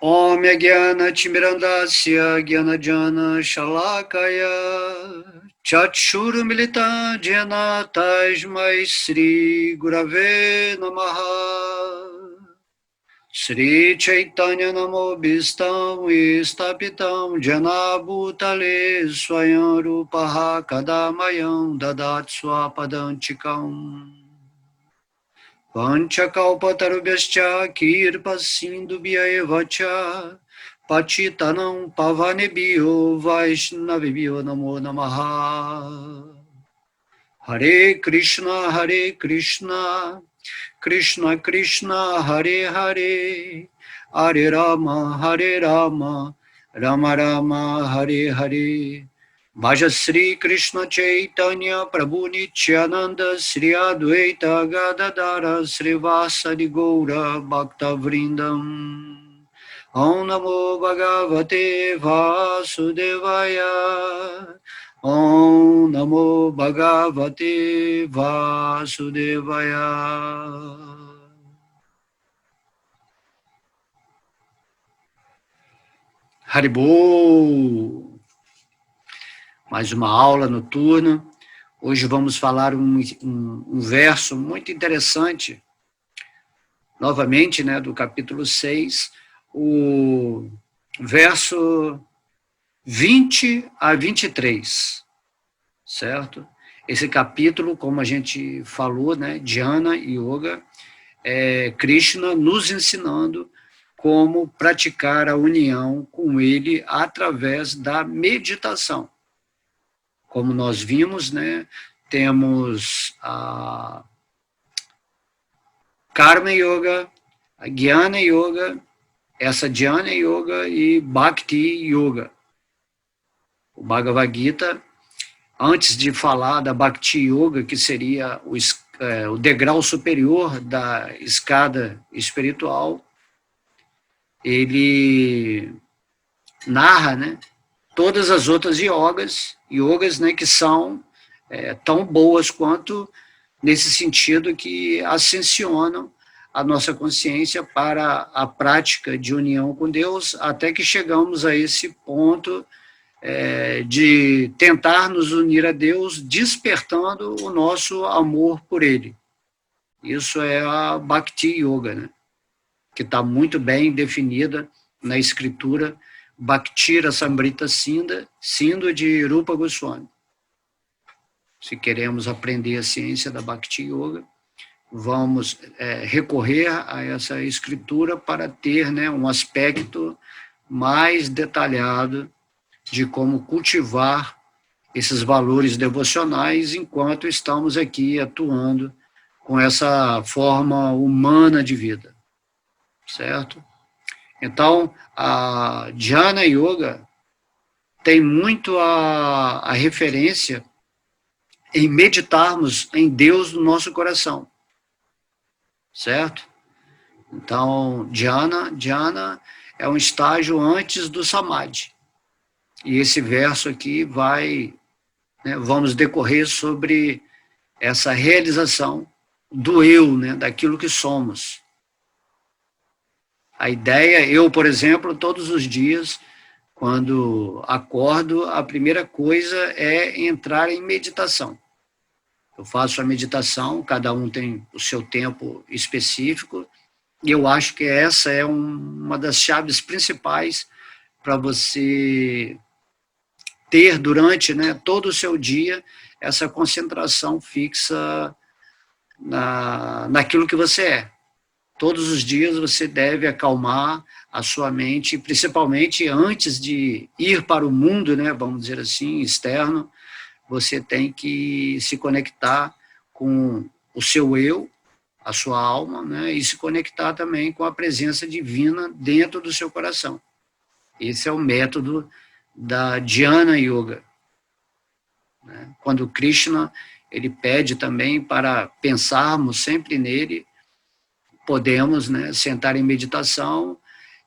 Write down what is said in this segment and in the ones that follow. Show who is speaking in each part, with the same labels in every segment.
Speaker 1: Om Jnana Timirandasya Jnana Jana Shalakaya Chakshurumilita Jnana Tasmai Sri Gurave Namaha Sri Chaitanya Namo Bhistam Istapitam Jana Bhutale Swayam Rupaha Kadamayam Dadat Swapadanchikam Panchakalpatarubhyascha kirpasindubhya vacha Pachitanam pavanebhyo vaishnavibhyo namo namaha Hare Krishna Krishna Krishna Hare Hare Hare Rama Rama Rama Hare Hare Bhaja Sri Krishna Chaitanya Prabhu Nityananda Sri Advaita Gadadara Sri Vasadi Gaura Bhakta Vrindam Om Namo Bhagavate Vasudevaya Om Namo Bhagavate Vasudevaya. Haribol! Mais uma aula noturna. Hoje vamos falar um verso muito interessante, novamente, né, do capítulo 6, o verso 20 a 23, certo? Esse capítulo, como a gente falou, né, Dhyana Yoga, é Krishna nos ensinando como praticar a união com ele através da meditação. Como nós vimos, né, temos a Karma Yoga, a Jnana Yoga, essa Jnana Yoga e Bhakti Yoga. O Bhagavad Gita, antes de falar da Bhakti Yoga, que seria o degrau superior da escada espiritual, ele narra, né, todas as outras yogas, né, que são tão boas quanto, nesse sentido que ascensionam a nossa consciência para a prática de união com Deus, até que chegamos a esse ponto de tentar nos unir a Deus, despertando o nosso amor por Ele. Isso é a Bhakti Yoga, né, que está muito bem definida na escritura Bhaktira Sambrita Sindhu de Rupa Goswami. Se queremos aprender a ciência da Bhakti Yoga, vamos recorrer a essa escritura para ter, né, um aspecto mais detalhado de como cultivar esses valores devocionais enquanto estamos aqui atuando com essa forma humana de vida, certo? Então, a Jnana Yoga tem muito a referência em meditarmos em Deus no nosso coração, certo? Então, Jnana é um estágio antes do Samadhi. E esse verso aqui vamos decorrer sobre essa realização do eu, né, daquilo que somos. A ideia, eu, por exemplo, todos os dias, quando acordo, a primeira coisa é entrar em meditação. Eu faço a meditação, cada um tem o seu tempo específico, e eu acho que essa é uma das chaves principais para você ter durante, né, todo o seu dia essa concentração fixa naquilo que você é. Todos os dias você deve acalmar a sua mente, principalmente antes de ir para o mundo, né, vamos dizer assim, externo, você tem que se conectar com o seu eu, a sua alma, né, e se conectar também com a presença divina dentro do seu coração. Esse é o método da Jnana Yoga. Quando Krishna ele pede também para pensarmos sempre nele, podemos, né, sentar em meditação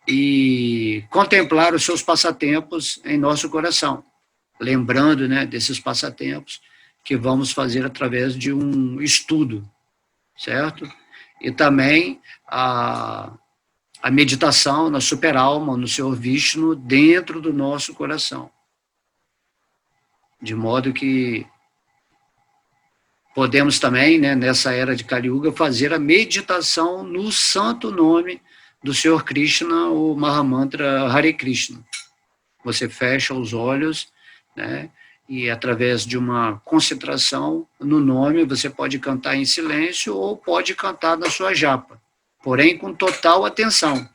Speaker 1: e contemplar os seus passatempos em nosso coração, lembrando, né, desses passatempos que vamos fazer através de um estudo, certo? E também a meditação na superalma, no Senhor Vishnu, dentro do nosso coração. De modo que podemos também, né, nessa era de Kali Yuga, fazer a meditação no santo nome do Senhor Krishna, o Mahamantra Hare Krishna. Você fecha os olhos, né, e através de uma concentração no nome, você pode cantar em silêncio ou pode cantar na sua japa, porém com total atenção.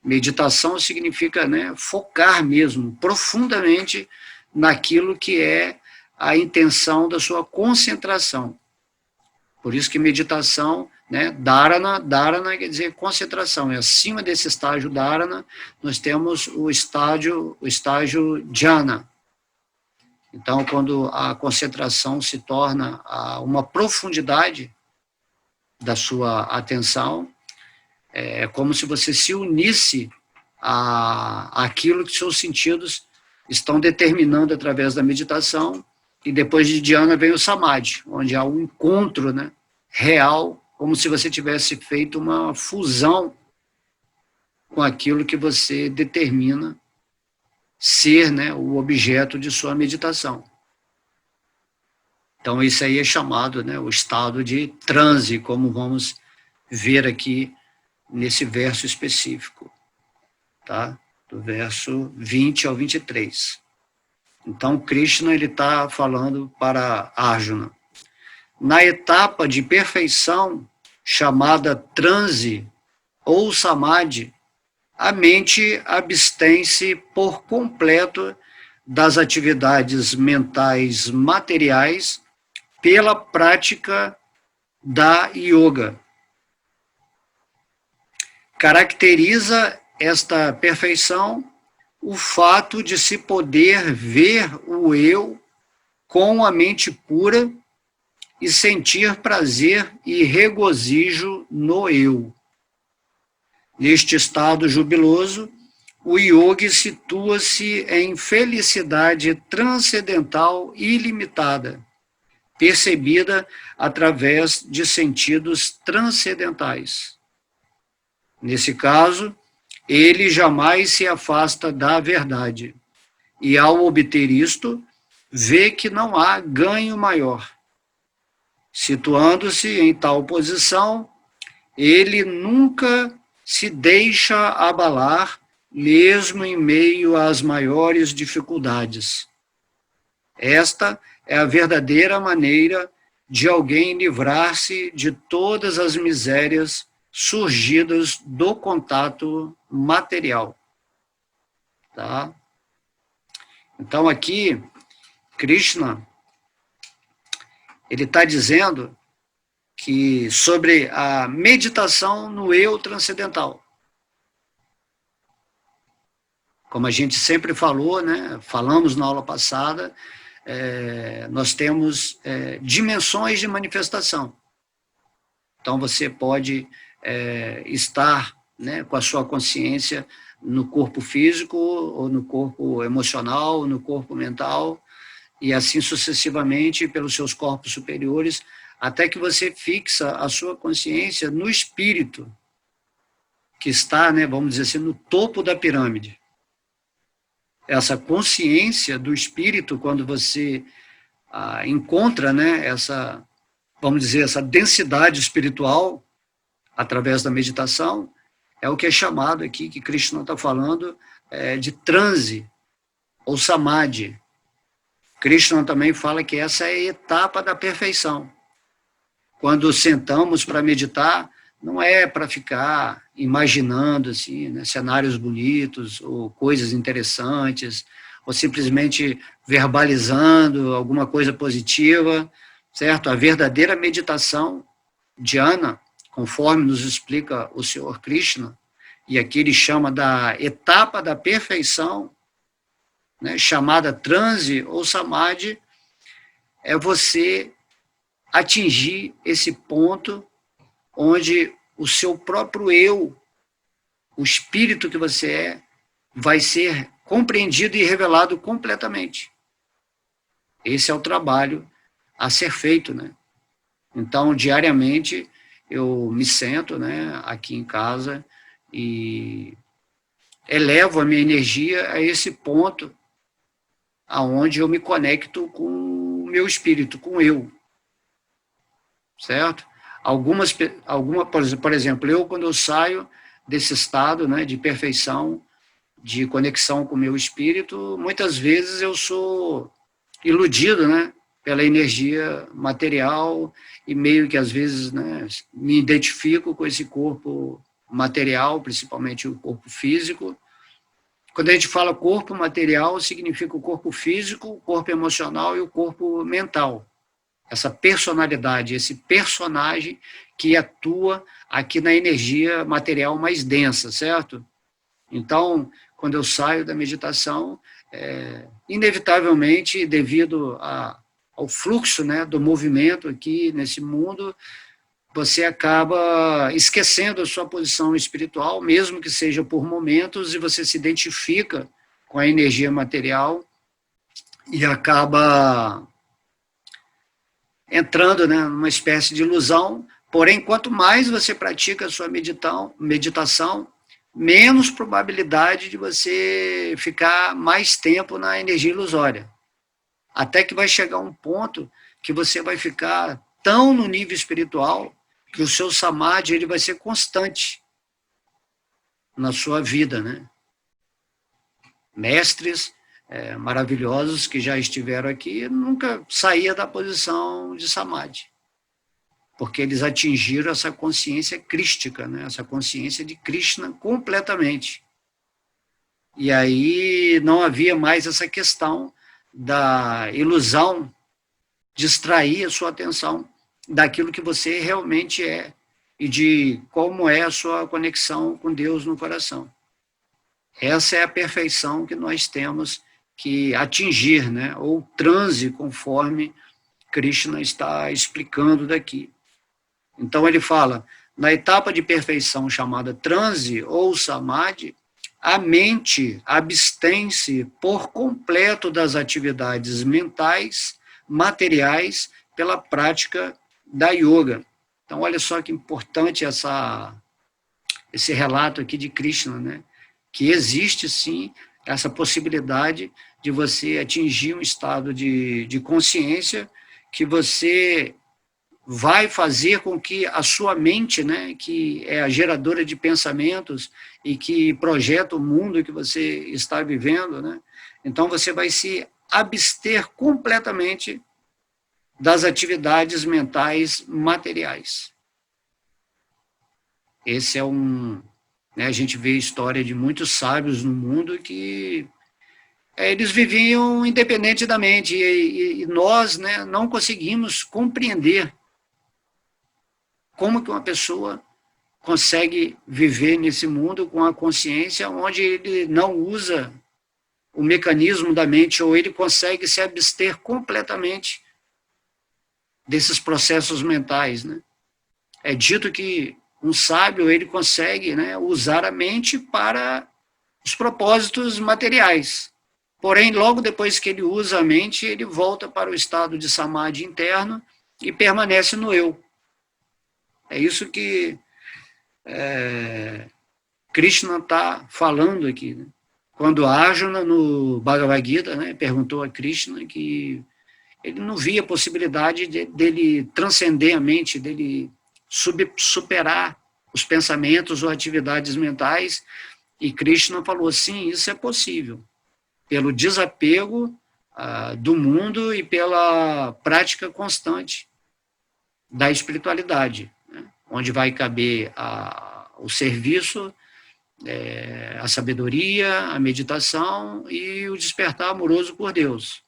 Speaker 1: Meditação significa, né, focar mesmo, profundamente, naquilo que é a intenção da sua concentração. Por isso que meditação, né, dharana quer dizer concentração, e acima desse estágio dharana, nós temos o estágio jhana. Então, quando a concentração se torna uma profundidade da sua atenção, é como se você se unisse àquilo que seus sentidos estão determinando através da meditação, e depois de dhyana vem o samadhi, onde há um encontro, né, real, como se você tivesse feito uma fusão com aquilo que você determina ser, né, o objeto de sua meditação. Então, isso aí é chamado, né, o estado de transe, como vamos ver aqui nesse verso específico, tá? Do verso 20 ao 23. Então, Krishna está falando para Arjuna. Na etapa de perfeição, chamada transe ou samadhi, a mente abstém-se por completo das atividades mentais materiais pela prática da yoga. Caracteriza esta perfeição o fato de se poder ver o eu com a mente pura e sentir prazer e regozijo no eu. Neste estado jubiloso, o yogi situa-se em felicidade transcendental ilimitada, percebida através de sentidos transcendentais. Nesse caso, ele jamais se afasta da verdade, e ao obter isto, vê que não há ganho maior. Situando-se em tal posição, ele nunca se deixa abalar, mesmo em meio às maiores dificuldades. Esta é a verdadeira maneira de alguém livrar-se de todas as misérias surgidas do contato material. Tá? Então, aqui, Krishna, ele está dizendo que sobre a meditação no eu transcendental. Como a gente sempre falou, né, falamos na aula passada, nós temos dimensões de manifestação. Então, você pode estar, né, com a sua consciência no corpo físico, ou no corpo emocional, ou no corpo mental, e assim sucessivamente pelos seus corpos superiores, até que você fixa a sua consciência no espírito, que está, né, vamos dizer assim, no topo da pirâmide. Essa consciência do espírito, quando você encontra, né, essa, vamos dizer, essa densidade espiritual, através da meditação, é o que é chamado aqui, que Krishna está falando, de transe, ou samadhi. Krishna também fala que essa é a etapa da perfeição. Quando sentamos para meditar, não é para ficar imaginando assim, né, cenários bonitos, ou coisas interessantes, ou simplesmente verbalizando alguma coisa positiva, certo? A verdadeira meditação, dhyana, conforme nos explica o Senhor Krishna, e aqui ele chama da etapa da perfeição, né, chamada transe ou samadhi, é você atingir esse ponto onde o seu próprio eu, o espírito que você é, vai ser compreendido e revelado completamente. Esse é o trabalho a ser feito, né? Então, diariamente, eu me sento, né, aqui em casa e elevo a minha energia a esse ponto aonde eu me conecto com o meu espírito, com eu, certo? Por exemplo, eu quando eu saio desse estado, né, de perfeição, de conexão com o meu espírito, muitas vezes eu sou iludido, né, pela energia material e meio que às vezes, né, me identifico com esse corpo material, principalmente o corpo físico. Quando a gente fala corpo material, significa o corpo físico, o corpo emocional e o corpo mental. Essa personalidade, esse personagem que atua aqui na energia material mais densa, certo? Então, quando eu saio da meditação, inevitavelmente, devido ao fluxo, né, do movimento aqui nesse mundo, você acaba esquecendo a sua posição espiritual, mesmo que seja por momentos, e você se identifica com a energia material e acaba entrando, né, numa espécie de ilusão. Porém, quanto mais você pratica a sua meditação, menos probabilidade de você ficar mais tempo na energia ilusória. Até que vai chegar um ponto que você vai ficar tão no nível espiritual que o seu samadhi ele vai ser constante na sua vida, né? Mestres maravilhosos que já estiveram aqui nunca saía da posição de samadhi, porque eles atingiram essa consciência crística, né? Essa consciência de Krishna completamente. E aí não havia mais essa questão da ilusão, distrair a sua atenção daquilo que você realmente é e de como é a sua conexão com Deus no coração. Essa é a perfeição que nós temos que atingir, né? Ou transe, conforme Krishna está explicando daqui. Então ele fala, na etapa de perfeição chamada transe ou samadhi, a mente abstém-se por completo das atividades mentais, materiais, pela prática da yoga. Então, olha só que importante esse relato aqui de Krishna, né? Que existe, sim, essa possibilidade de você atingir um estado de consciência que você vai fazer com que a sua mente, né, que é a geradora de pensamentos e que projeta o mundo que você está vivendo, né, então você vai se abster completamente das atividades mentais materiais. Esse é né, a gente vê a história de muitos sábios no mundo que eles viviam independente da mente e nós, né, não conseguimos compreender como que uma pessoa consegue viver nesse mundo com a consciência onde ele não usa o mecanismo da mente ou ele consegue se abster completamente desses processos mentais, né? É dito que um sábio ele consegue, né, usar a mente para os propósitos materiais. Porém, logo depois que ele usa a mente, ele volta para o estado de samadhi interno e permanece no eu. É isso que Krishna está falando aqui, né? Quando Arjuna, no Bhagavad Gita, né, perguntou a Krishna que ele não via possibilidade dele transcender a mente, dele superar os pensamentos ou atividades mentais, e Krishna falou, sim, isso é possível, pelo desapego do mundo e pela prática constante da espiritualidade, né, onde vai caber o serviço, a sabedoria, a meditação e o despertar amoroso por Deus.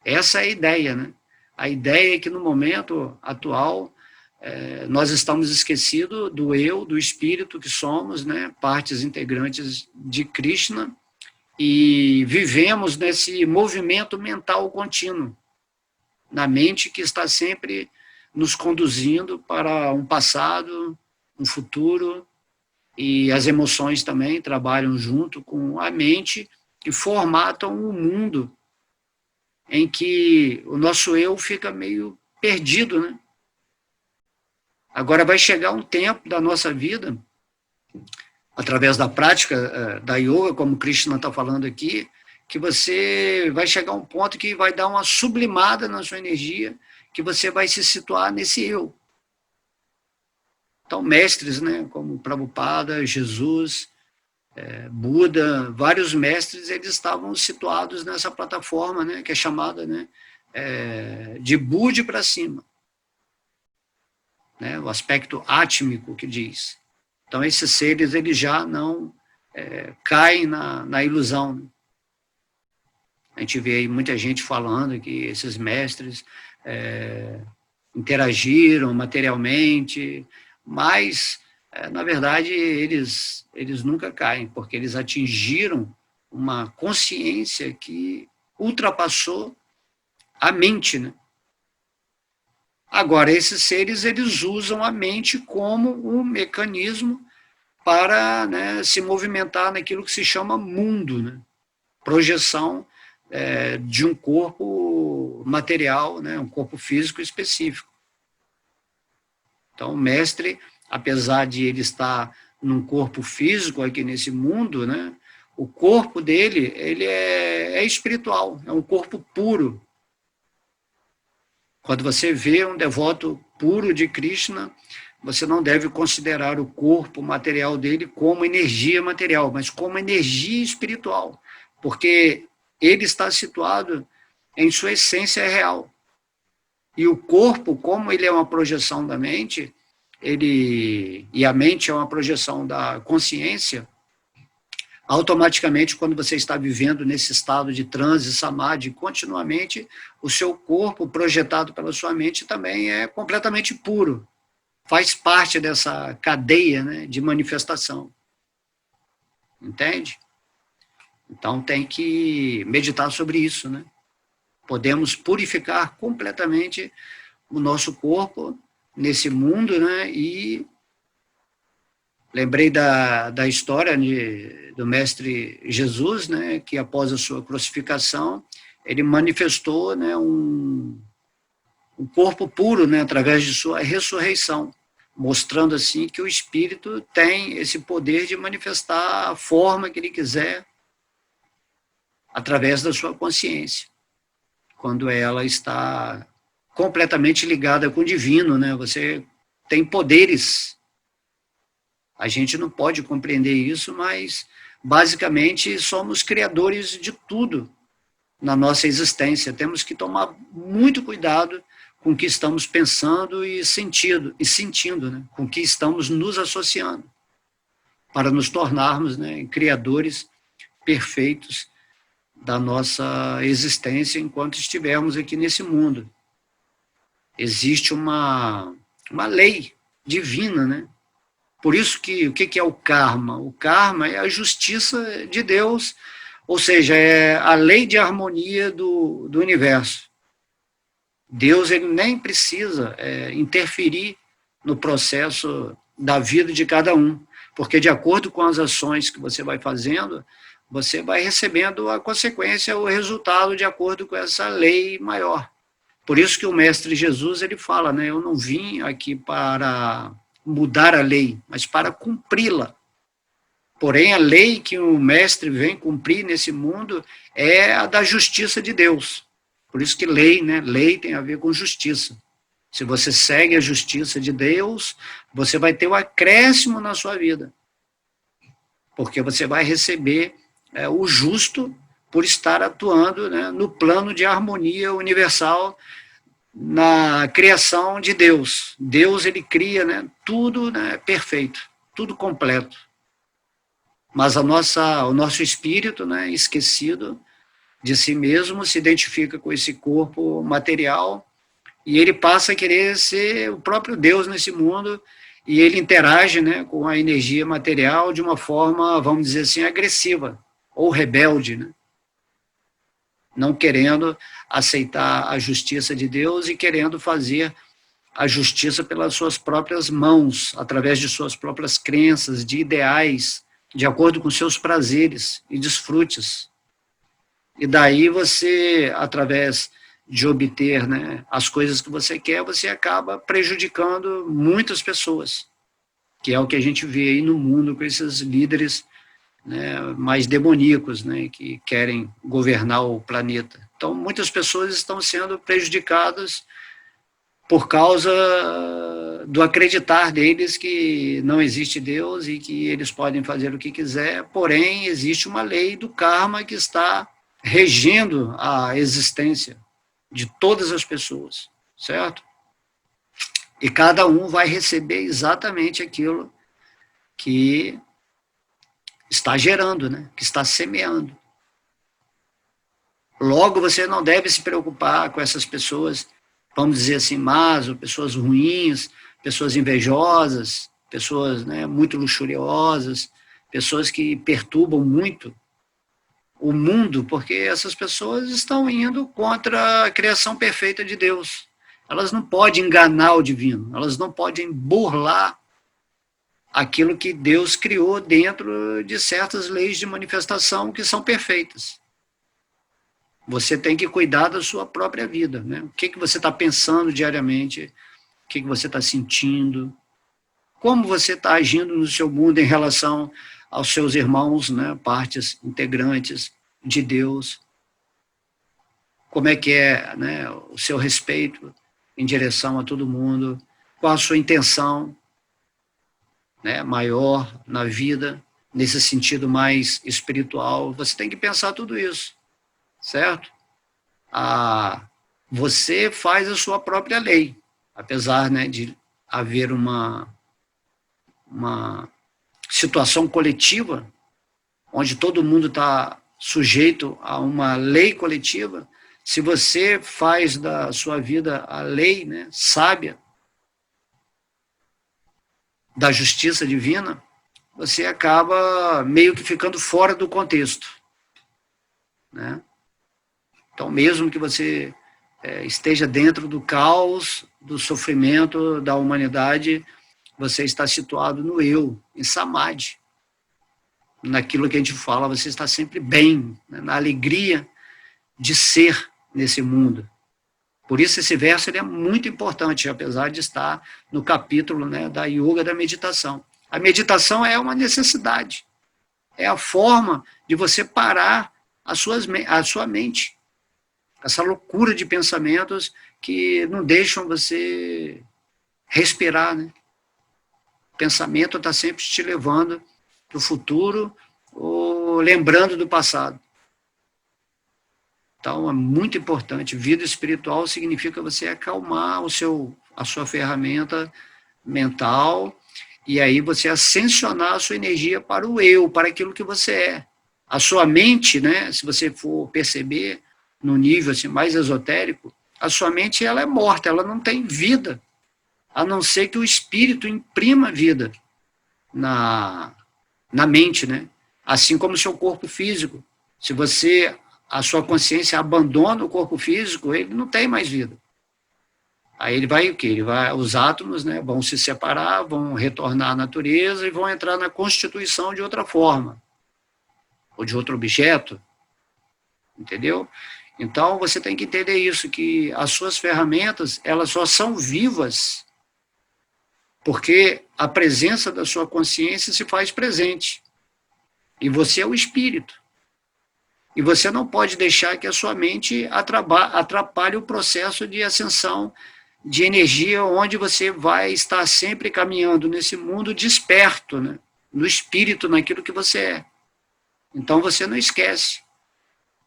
Speaker 1: Essa é a ideia, né? A ideia é que no momento atual nós estamos esquecidos do eu, do espírito que somos, né? Partes integrantes de Krishna, e vivemos nesse movimento mental contínuo, na mente que está sempre nos conduzindo para um passado, um futuro, e as emoções também trabalham junto com a mente e formatam um mundo em que o nosso eu fica meio perdido, né? Agora vai chegar um tempo da nossa vida através da prática da yoga, como Krishna está falando aqui, que você vai chegar a um ponto que vai dar uma sublimada na sua energia, que você vai se situar nesse eu. Então, mestres, né, como Prabhupada, Jesus, Buda, vários mestres, eles estavam situados nessa plataforma, né, que é chamada, né, de Budi para cima, né, o aspecto átmico que diz. Então, esses seres, eles já não caem na ilusão, né? A gente vê aí muita gente falando que esses mestres interagiram materialmente, mas, na verdade, eles nunca caem, porque eles atingiram uma consciência que ultrapassou a mente, né? Agora, esses seres, eles usam a mente como um mecanismo para, né, se movimentar naquilo que se chama mundo, né? Projeção de um corpo material, né, um corpo físico específico. Então, o mestre, apesar de ele estar num corpo físico aqui nesse mundo, né, o corpo dele ele é espiritual, é um corpo puro. Quando você vê um devoto puro de Krishna, você não deve considerar o corpo material dele como energia material, mas como energia espiritual, porque ele está situado em sua essência real. E o corpo, como ele é uma projeção da mente, e a mente é uma projeção da consciência, automaticamente, quando você está vivendo nesse estado de transe, samadhi, continuamente, o seu corpo projetado pela sua mente também é completamente puro. Faz parte dessa cadeia, né, de manifestação. Entende? Então tem que meditar sobre isso, né? Podemos purificar completamente o nosso corpo nesse mundo, né? E lembrei da história do mestre Jesus, né? Que após a sua crucificação, ele manifestou, né, um corpo puro, né? Através de sua ressurreição, mostrando assim que o espírito tem esse poder de manifestar a forma que ele quiser através da sua consciência, quando ela está completamente ligada com o divino, né? Você tem poderes. A gente não pode compreender isso, mas basicamente somos criadores de tudo na nossa existência. Temos que tomar muito cuidado com o que estamos pensando e sentindo, né? Com o que estamos nos associando, para nos tornarmos, né, criadores perfeitos da nossa existência enquanto estivermos aqui nesse mundo. Existe uma lei divina, né? Por isso que o que é o karma? O karma é a justiça de Deus, ou seja, é a lei de harmonia do universo. Deus ele nem precisa interferir no processo da vida de cada um, porque de acordo com as ações que você vai fazendo, você vai recebendo a consequência, o resultado de acordo com essa lei maior. Por isso que o Mestre Jesus ele fala, né, eu não vim aqui para mudar a lei, mas para cumpri-la. Porém, a lei que o Mestre vem cumprir nesse mundo é a da justiça de Deus. Por isso que lei, né, lei tem a ver com justiça. Se você segue a justiça de Deus, você vai ter um acréscimo na sua vida, porque você vai receber o justo por estar atuando, né, no plano de harmonia universal, na criação de Deus. Deus ele cria, né, tudo, né, perfeito, tudo completo. Mas o nosso espírito, né, esquecido de si mesmo, se identifica com esse corpo material e ele passa a querer ser o próprio Deus nesse mundo e ele interage, né, com a energia material de uma forma, vamos dizer assim, agressiva ou rebelde, né? Não querendo aceitar a justiça de Deus e querendo fazer a justiça pelas suas próprias mãos, através de suas próprias crenças, de ideais, de acordo com seus prazeres e desfrutes. E daí você, através de obter, né, as coisas que você quer, você acaba prejudicando muitas pessoas que é o que a gente vê aí no mundo com esses líderes, né, mais demoníacos, né, que querem governar o planeta. Então, muitas pessoas estão sendo prejudicadas por causa do acreditar deles que não existe Deus e que eles podem fazer o que quiser, porém, existe uma lei do karma que está regendo a existência de todas as pessoas, certo? E cada um vai receber exatamente aquilo que está gerando, né? Que está semeando. Logo, você não deve se preocupar com essas pessoas, vamos dizer assim, más, ou pessoas ruins, pessoas invejosas, pessoas, né, muito luxuriosas, pessoas que perturbam muito o mundo, porque essas pessoas estão indo contra a criação perfeita de Deus. Elas não podem enganar o divino, elas não podem burlar aquilo que Deus criou dentro de certas leis de manifestação que são perfeitas. Você tem que cuidar da sua própria vida, né? O que você está pensando diariamente, o que você está sentindo, como você está agindo no seu mundo em relação aos seus irmãos, né? Partes integrantes de Deus, como é que é, né, o seu respeito em direção a todo mundo, qual a sua intenção, né, maior na vida, nesse sentido mais espiritual. Você tem que pensar tudo isso, certo? Você faz a sua própria lei, apesar, né, de haver uma situação coletiva, onde todo mundo está sujeito a uma lei coletiva. Se você faz da sua vida a lei, né, sábia, da justiça divina, você acaba meio que ficando fora do contexto, né? Então, mesmo que você esteja dentro do caos, do sofrimento da humanidade, você está situado no eu, em Samadhi. Naquilo que a gente fala, você está sempre bem, né? Na alegria de ser nesse mundo. Por isso esse verso ele é muito importante, apesar de estar no capítulo, né, da yoga, da meditação. A meditação é uma necessidade, é a forma de você parar a sua mente, essa loucura de pensamentos que não deixam você respirar, né? O pensamento está sempre te levando para o futuro ou lembrando do passado. Então, é muito importante. Vida espiritual significa você acalmar a sua ferramenta mental e aí você ascensionar a sua energia para o eu, para aquilo que você é. A sua mente, né, se você for perceber no nível assim, mais esotérico, a sua mente ela é morta, ela não tem vida, a não ser que o espírito imprima vida na mente, né? Assim como o seu corpo físico. Se a sua consciência abandona o corpo físico, ele não tem mais vida. Aí ele vai o quê? Os átomos, né, vão se separar, vão retornar à natureza e vão entrar na constituição de outra forma, ou de outro objeto, entendeu? Então você tem que entender isso, que as suas ferramentas, elas só são vivas porque a presença da sua consciência se faz presente. E você é o espírito. E você não pode deixar que a sua mente atrapalhe o processo de ascensão de energia, onde você vai estar sempre caminhando nesse mundo desperto, né? No espírito, naquilo que você é. Então você não esquece.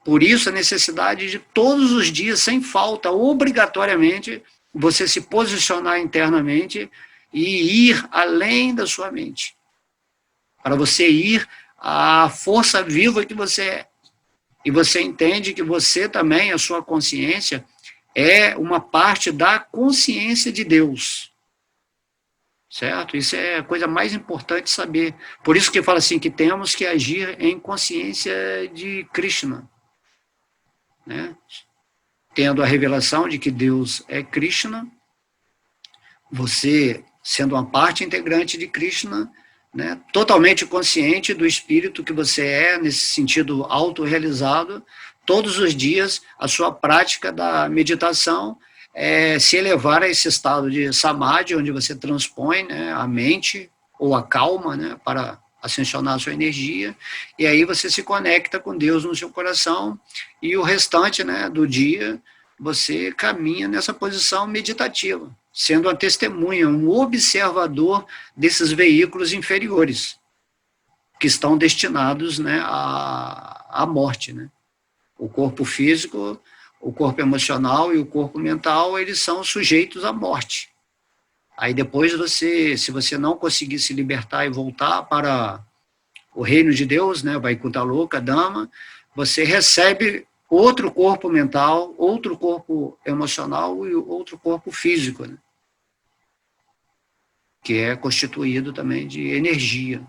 Speaker 1: Por isso a necessidade de todos os dias, sem falta, obrigatoriamente, você se posicionar internamente e ir além da sua mente. Para você ir à força viva que você é. E você entende que você também, a sua consciência, é uma parte da consciência de Deus. Certo? Isso é a coisa mais importante saber. Por isso que fala assim, que temos que agir em consciência de Krishna. Né? Tendo a revelação de que Deus é Krishna, você, sendo uma parte integrante de Krishna, né, totalmente consciente do espírito que você é, nesse sentido autorrealizado, todos os dias a sua prática da meditação é se elevar a esse estado de samadhi, onde você transpõe, né, a mente ou a calma, né, para ascensionar a sua energia, e aí você se conecta com Deus no seu coração, e o restante, né, do dia você caminha nessa posição meditativa, sendo uma testemunha, um observador desses veículos inferiores, que estão destinados, né, à morte, né? O corpo físico, o corpo emocional e o corpo mental, eles são sujeitos à morte. Aí depois você, se você não conseguir se libertar e voltar para o reino de Deus, né, Vaikuntha Loka, Dhamma, você recebe outro corpo mental, outro corpo emocional e outro corpo físico, né, que é constituído também de energia.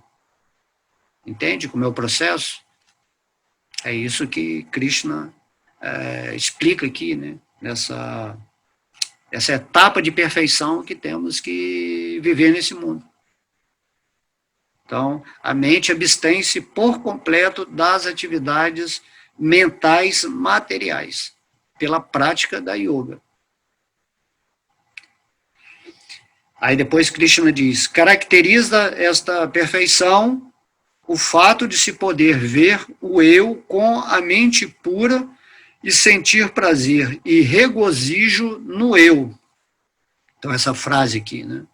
Speaker 1: Entende como é o processo? É isso que Krishna explica aqui, né, essa etapa de perfeição que temos que viver nesse mundo. Então, a mente abstém-se por completo das atividades mentais materiais, pela prática da yoga. Aí depois Krishna diz, caracteriza esta perfeição o fato de se poder ver o eu com a mente pura e sentir prazer e regozijo no eu. Então, essa frase aqui, né?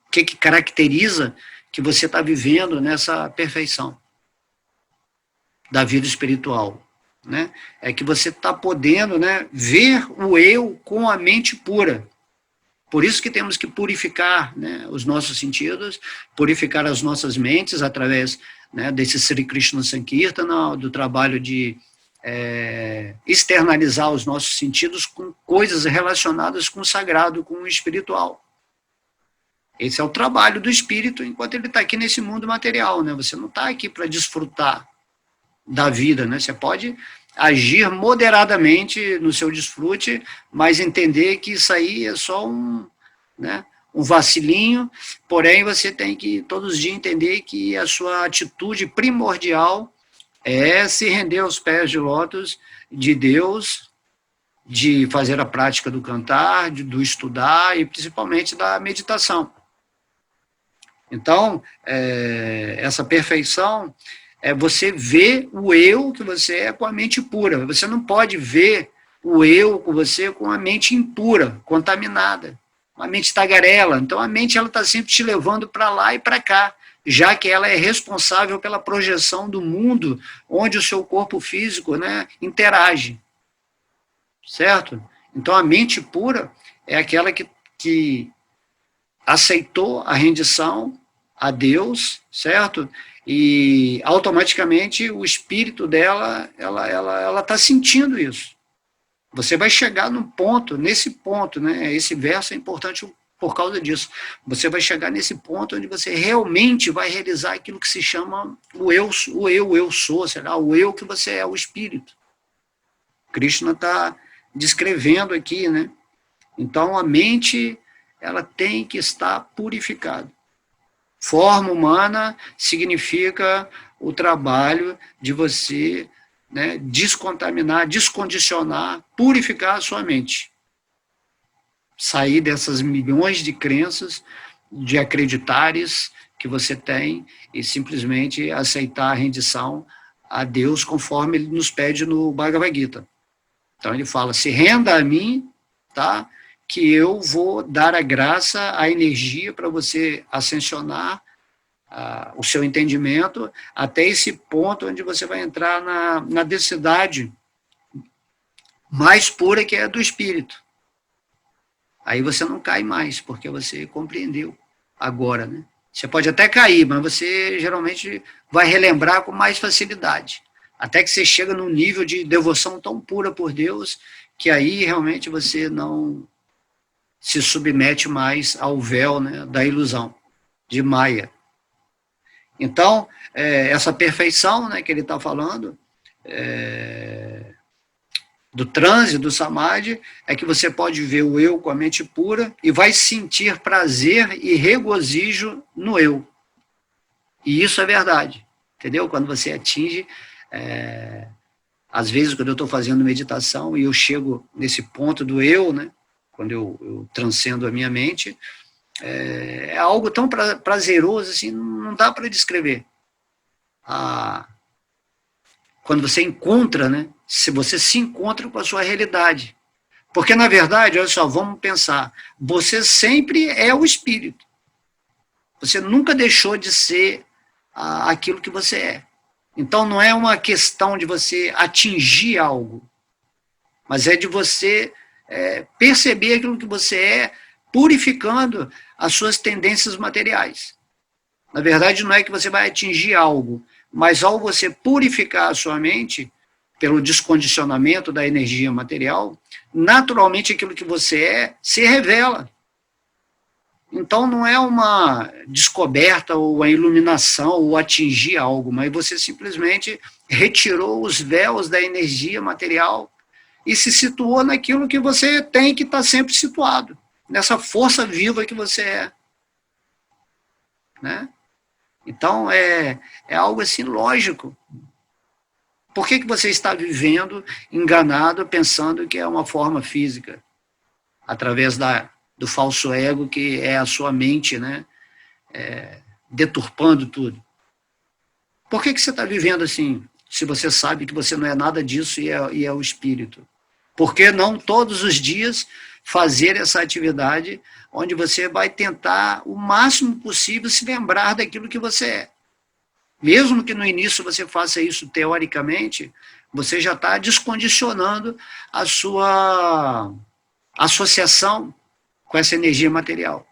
Speaker 1: O que caracteriza que você está vivendo nessa perfeição da vida espiritual, né? É que você está podendo, né, ver o eu com a mente pura. Por isso que temos que purificar, né, os nossos sentidos, purificar as nossas mentes através, né, desse Sri Krishna Sankirtana, do trabalho de externalizar os nossos sentidos com coisas relacionadas com o sagrado, com o espiritual. Esse é o trabalho do espírito enquanto ele está aqui nesse mundo material, né? Você não está aqui para desfrutar da vida, né? Você pode agir moderadamente no seu desfrute, mas entender que isso aí é só né, um vacilinho, porém você tem que todos os dias entender que a sua atitude primordial é se render aos pés de lótus de Deus, de fazer a prática do cantar, do estudar e principalmente da meditação. Então, essa perfeição é você ver o eu que você é com a mente pura. Você não pode ver o eu com você com a mente impura, contaminada, uma mente tagarela. Então, a mente está sempre te levando para lá e para cá, já que ela é responsável pela projeção do mundo onde o seu corpo físico, né, interage. Certo? Então, a mente pura é aquela que aceitou a rendição a Deus, certo? E automaticamente o espírito dela, ela está sentindo isso. Você vai chegar num ponto, nesse ponto, né? Esse verso é importante por causa disso. Você vai chegar nesse ponto onde você realmente vai realizar aquilo que se chama o eu sou, será o eu que você é, o espírito. Krishna está descrevendo aqui, né? Então a mente ela tem que estar purificada. Forma humana significa o trabalho de você, né, descontaminar, descondicionar, purificar a sua mente. Sair dessas milhões de crenças, de acreditares que você tem e simplesmente aceitar a rendição a Deus conforme ele nos pede no Bhagavad Gita. Então ele fala, se renda a mim, tá? Que eu vou dar a graça, a energia para você ascensionar o seu entendimento até esse ponto onde você vai entrar na densidade mais pura que é do espírito. Aí você não cai mais, porque você compreendeu agora, né? Você pode até cair, mas você geralmente vai relembrar com mais facilidade. Até que você chega num nível de devoção tão pura por Deus, que aí realmente você não se submete mais ao véu, né, da ilusão, de Maya. Então, essa perfeição, né, que ele está falando, do transe, do samadhi, é que você pode ver o eu com a mente pura e vai sentir prazer e regozijo no eu. E isso é verdade, entendeu? Quando você atinge, às vezes quando eu estou fazendo meditação e eu chego nesse ponto do eu, né, quando eu transcendo a minha mente, É algo tão prazeroso, assim, não dá para descrever. Quando você encontra, né? Se você se encontra com a sua realidade. Porque, na verdade, olha só, vamos pensar, você sempre é o espírito. Você nunca deixou de ser aquilo que você é. Então, não é uma questão de você atingir algo, mas é de você perceber aquilo que você é, purificando as suas tendências materiais. Na verdade, não é que você vai atingir algo, mas ao você purificar a sua mente, pelo descondicionamento da energia material, naturalmente aquilo que você é se revela. Então não é uma descoberta ou a iluminação ou atingir algo, mas você simplesmente retirou os véus da energia material e se situou naquilo que você tem que estar sempre situado, nessa força viva que você é. Né? Então é algo assim lógico. Por que você está vivendo enganado, pensando que é uma forma física? Através do falso ego, que é a sua mente, né? Deturpando tudo. Por que você está vivendo assim, se você sabe que você não é nada disso e é o espírito? Por que não todos os dias fazer essa atividade onde você vai tentar o máximo possível se lembrar daquilo que você é? Mesmo que no início você faça isso teoricamente, você já está descondicionando a sua associação com essa energia material.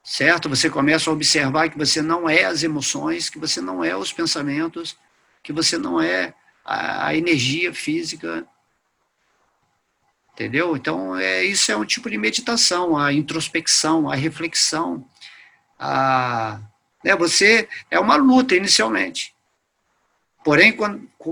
Speaker 1: Certo? Você começa a observar que você não é as emoções, que você não é os pensamentos, que você não é a energia física. Entendeu? Então, isso é um tipo de meditação, a introspecção, a reflexão. Você é uma luta inicialmente. Porém,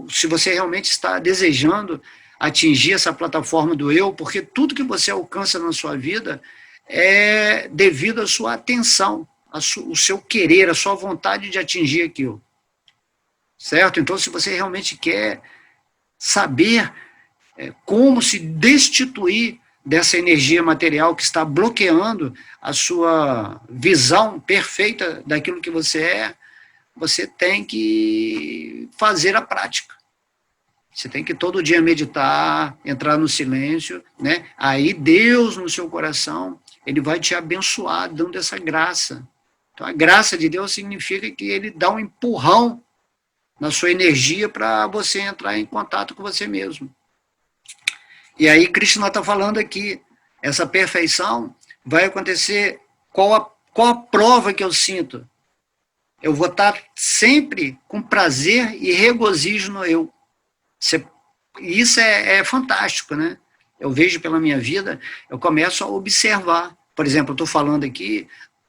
Speaker 1: se você realmente está desejando atingir essa plataforma do eu, porque tudo que você alcança na sua vida é devido à sua atenção, o seu querer, a sua vontade de atingir aquilo. Certo? Então, se você realmente quer saber como se destituir dessa energia material que está bloqueando a sua visão perfeita daquilo que você é, você tem que fazer a prática. Você tem que todo dia meditar, entrar no silêncio, né? Aí Deus no seu coração, ele vai te abençoar dando essa graça. Então a graça de Deus significa que ele dá um empurrão na sua energia para você entrar em contato com você mesmo. E aí Krishna está falando aqui, essa perfeição vai acontecer, qual a prova que eu sinto? Eu vou estar sempre com prazer e regozijo no eu. Isso é fantástico, né? Eu vejo pela minha vida, eu começo a observar. Por exemplo, eu estou falando aqui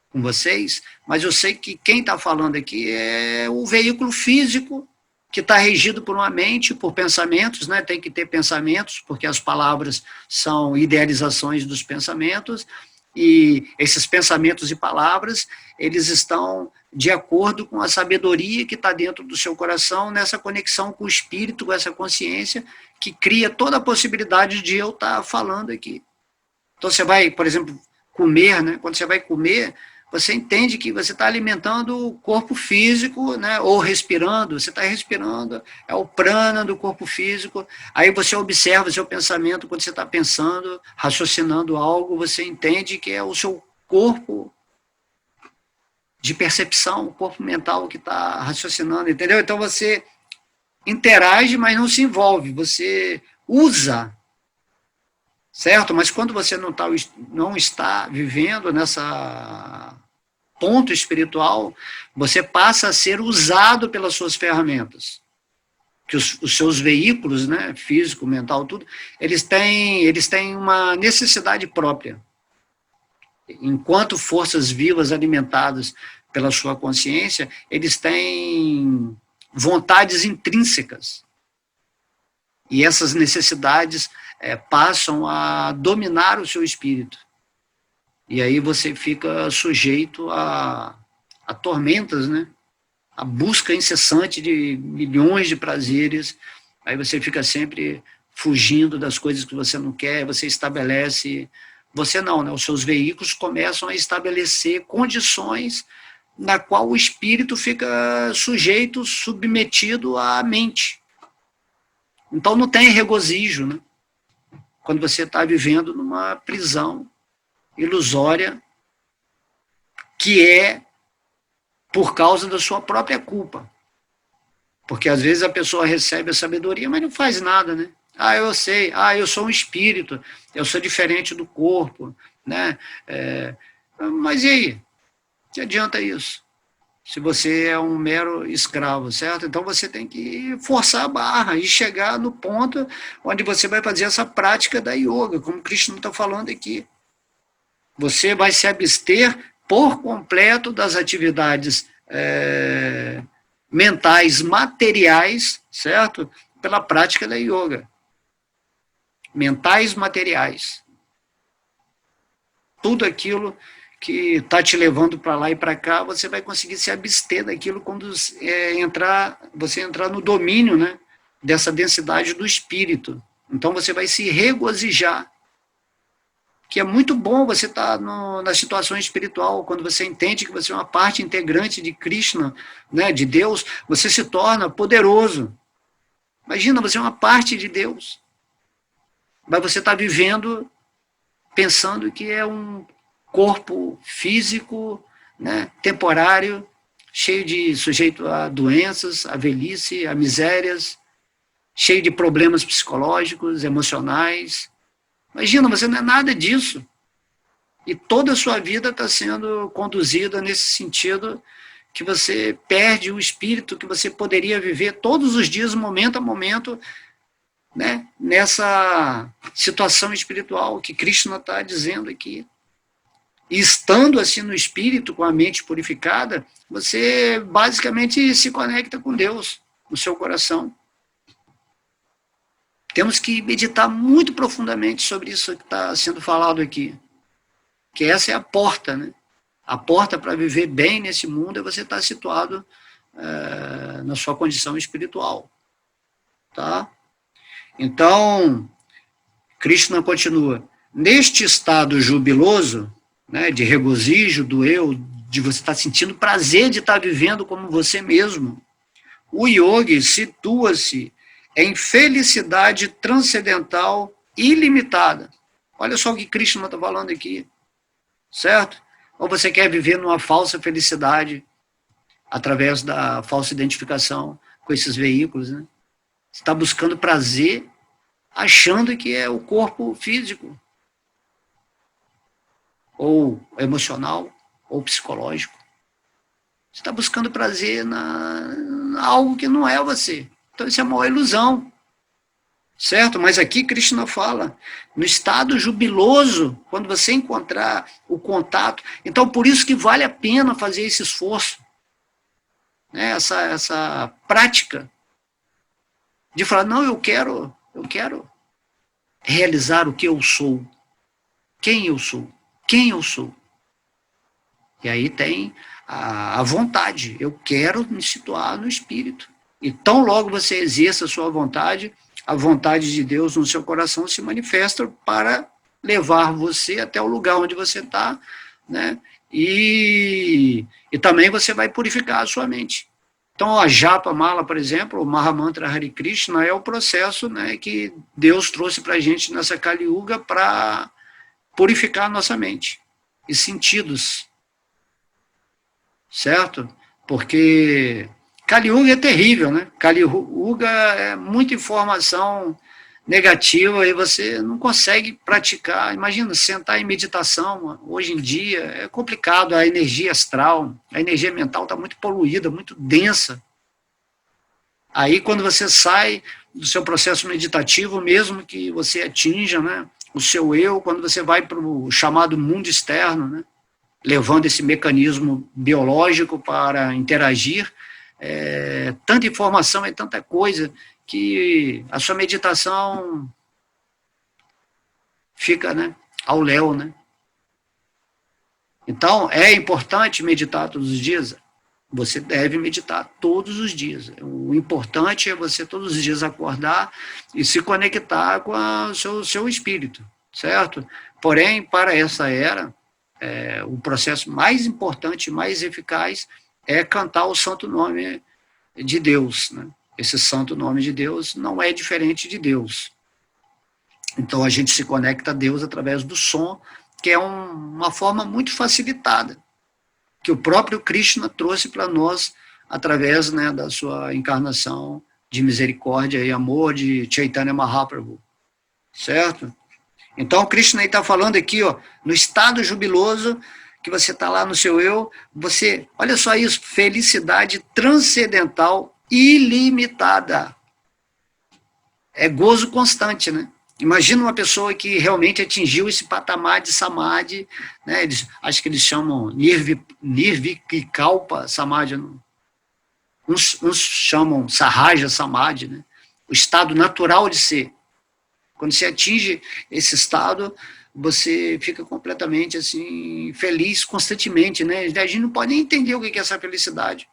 Speaker 1: com vocês, mas eu sei que quem está falando aqui é o veículo físico que está regido por uma mente, por pensamentos, né? Tem que ter pensamentos, porque as palavras são idealizações dos pensamentos, e esses pensamentos e palavras, eles estão de acordo com a sabedoria que está dentro do seu coração, nessa conexão com o espírito, com essa consciência, que cria toda a possibilidade de eu estar falando aqui. Então você vai, por exemplo, comer, né? Quando você vai comer, você entende que você está alimentando o corpo físico, né? Ou respirando, você está respirando, é o prana do corpo físico. Aí você observa o seu pensamento, quando você está pensando, raciocinando algo, você entende que é o seu corpo de percepção, o corpo mental que está raciocinando, entendeu? Então você interage, mas não se envolve, você usa, certo? Mas quando você não está vivendo nessa ponto espiritual, você passa a ser usado pelas suas ferramentas. Que os seus veículos, né, físico, mental, tudo, eles têm uma necessidade própria. Enquanto forças vivas alimentadas pela sua consciência, eles têm vontades intrínsecas. E essas necessidades passam a dominar o seu espírito. E aí você fica sujeito a tormentas, né? A busca incessante de milhões de prazeres. Aí você fica sempre fugindo das coisas que você não quer, você estabelece Você não, né? Os seus veículos começam a estabelecer condições na qual o espírito fica sujeito, submetido à mente. Então não tem regozijo, né? Quando você está vivendo numa prisão ilusória, que é por causa da sua própria culpa. Porque às vezes a pessoa recebe a sabedoria, mas não faz nada, né? Ah, eu sei, eu sou um espírito, eu sou diferente do corpo, né? Mas e aí? Que adianta isso? Se você é um mero escravo, certo? Então você tem que forçar a barra e chegar no ponto onde você vai fazer essa prática da yoga, como o Krishna está falando aqui. Você vai se abster por completo das atividades mentais, materiais, certo? Pela prática da yoga. Mentais, materiais. Tudo aquilo que está te levando para lá e para cá, você vai conseguir se abster daquilo quando você entrar no domínio, né, dessa densidade do espírito. Então você vai se regozijar. Que é muito bom você estar na situação espiritual, quando você entende que você é uma parte integrante de Krishna, né, de Deus, você se torna poderoso. Imagina, você é uma parte de Deus. Mas você está vivendo pensando que é um corpo físico, né, temporário, sujeito a doenças, a velhice, a misérias, cheio de problemas psicológicos, emocionais. Imagina, você não é nada disso. E toda a sua vida está sendo conduzida nesse sentido que você perde o espírito que você poderia viver todos os dias, momento a momento, né, nessa situação espiritual que Krishna está dizendo aqui. E estando assim no espírito, com a mente purificada, você basicamente se conecta com Deus no seu coração. Temos que meditar muito profundamente sobre isso que está sendo falado aqui. Que essa é a porta, né? A porta para viver bem nesse mundo é você estar situado na sua condição espiritual. Tá? Então, Krishna continua. Neste estado jubiloso, né, de regozijo do eu, de você estar sentindo prazer de estar vivendo como você mesmo, o yogi situa-se em felicidade transcendental ilimitada. Olha só o que Krishna está falando aqui, certo? Ou você quer viver numa falsa felicidade através da falsa identificação com esses veículos, né? Você está buscando prazer achando que é o corpo físico, ou emocional, ou psicológico. Você está buscando prazer na algo que não é você. Então isso é uma ilusão. Certo? Mas aqui Krishna fala, no estado jubiloso, quando você encontrar o contato. Então por isso que vale a pena fazer esse esforço. Né? Essa prática de falar, não, eu quero realizar o que eu sou. Quem eu sou? Quem eu sou? E aí tem a vontade. Eu quero me situar no espírito. E tão logo você exerça a sua vontade, a vontade de Deus no seu coração se manifesta para levar você até o lugar onde você está, né? E também você vai purificar a sua mente. Então, a Japa Mala, por exemplo, o Mahamantra Hare Krishna, é o processo, né, que Deus trouxe para a gente nessa Kali Yuga para purificar a nossa mente e sentidos. Certo? Porque Kali Yuga é terrível, né? Kali Yuga é muita informação negativa e você não consegue praticar. Imagina, sentar em meditação, hoje em dia, é complicado, a energia astral, a energia mental está muito poluída, muito densa. Aí, quando você sai do seu processo meditativo, mesmo que você atinja, né, o seu eu, quando você vai para o chamado mundo externo, né, levando esse mecanismo biológico para interagir, tanta informação e tanta coisa que a sua meditação fica, né, ao léu, né? Então, é importante meditar todos os dias? Você deve meditar todos os dias. O importante é você todos os dias acordar e se conectar com o seu espírito. certo? Porém, para essa era, o processo mais importante, mais eficaz, é cantar o santo nome de Deus, né? Esse santo nome de Deus não é diferente de Deus. Então, a gente se conecta a Deus através do som, que é uma forma muito facilitada, que o próprio Krishna trouxe para nós através, né, da sua encarnação de misericórdia e amor de Chaitanya Mahaprabhu, certo? Então, Krishna está falando aqui, ó, no estado jubiloso, que você está lá no seu eu, você, olha só isso, felicidade transcendental ilimitada. É gozo constante, né? Imagina uma pessoa que realmente atingiu esse patamar de samadhi, né? Acho que eles chamam nirvikalpa samadhi, uns chamam sahaja samadhi, né? O estado natural de ser. Quando você atinge esse estado, você fica completamente assim feliz constantemente, né? A gente não pode nem entender o que é essa felicidade,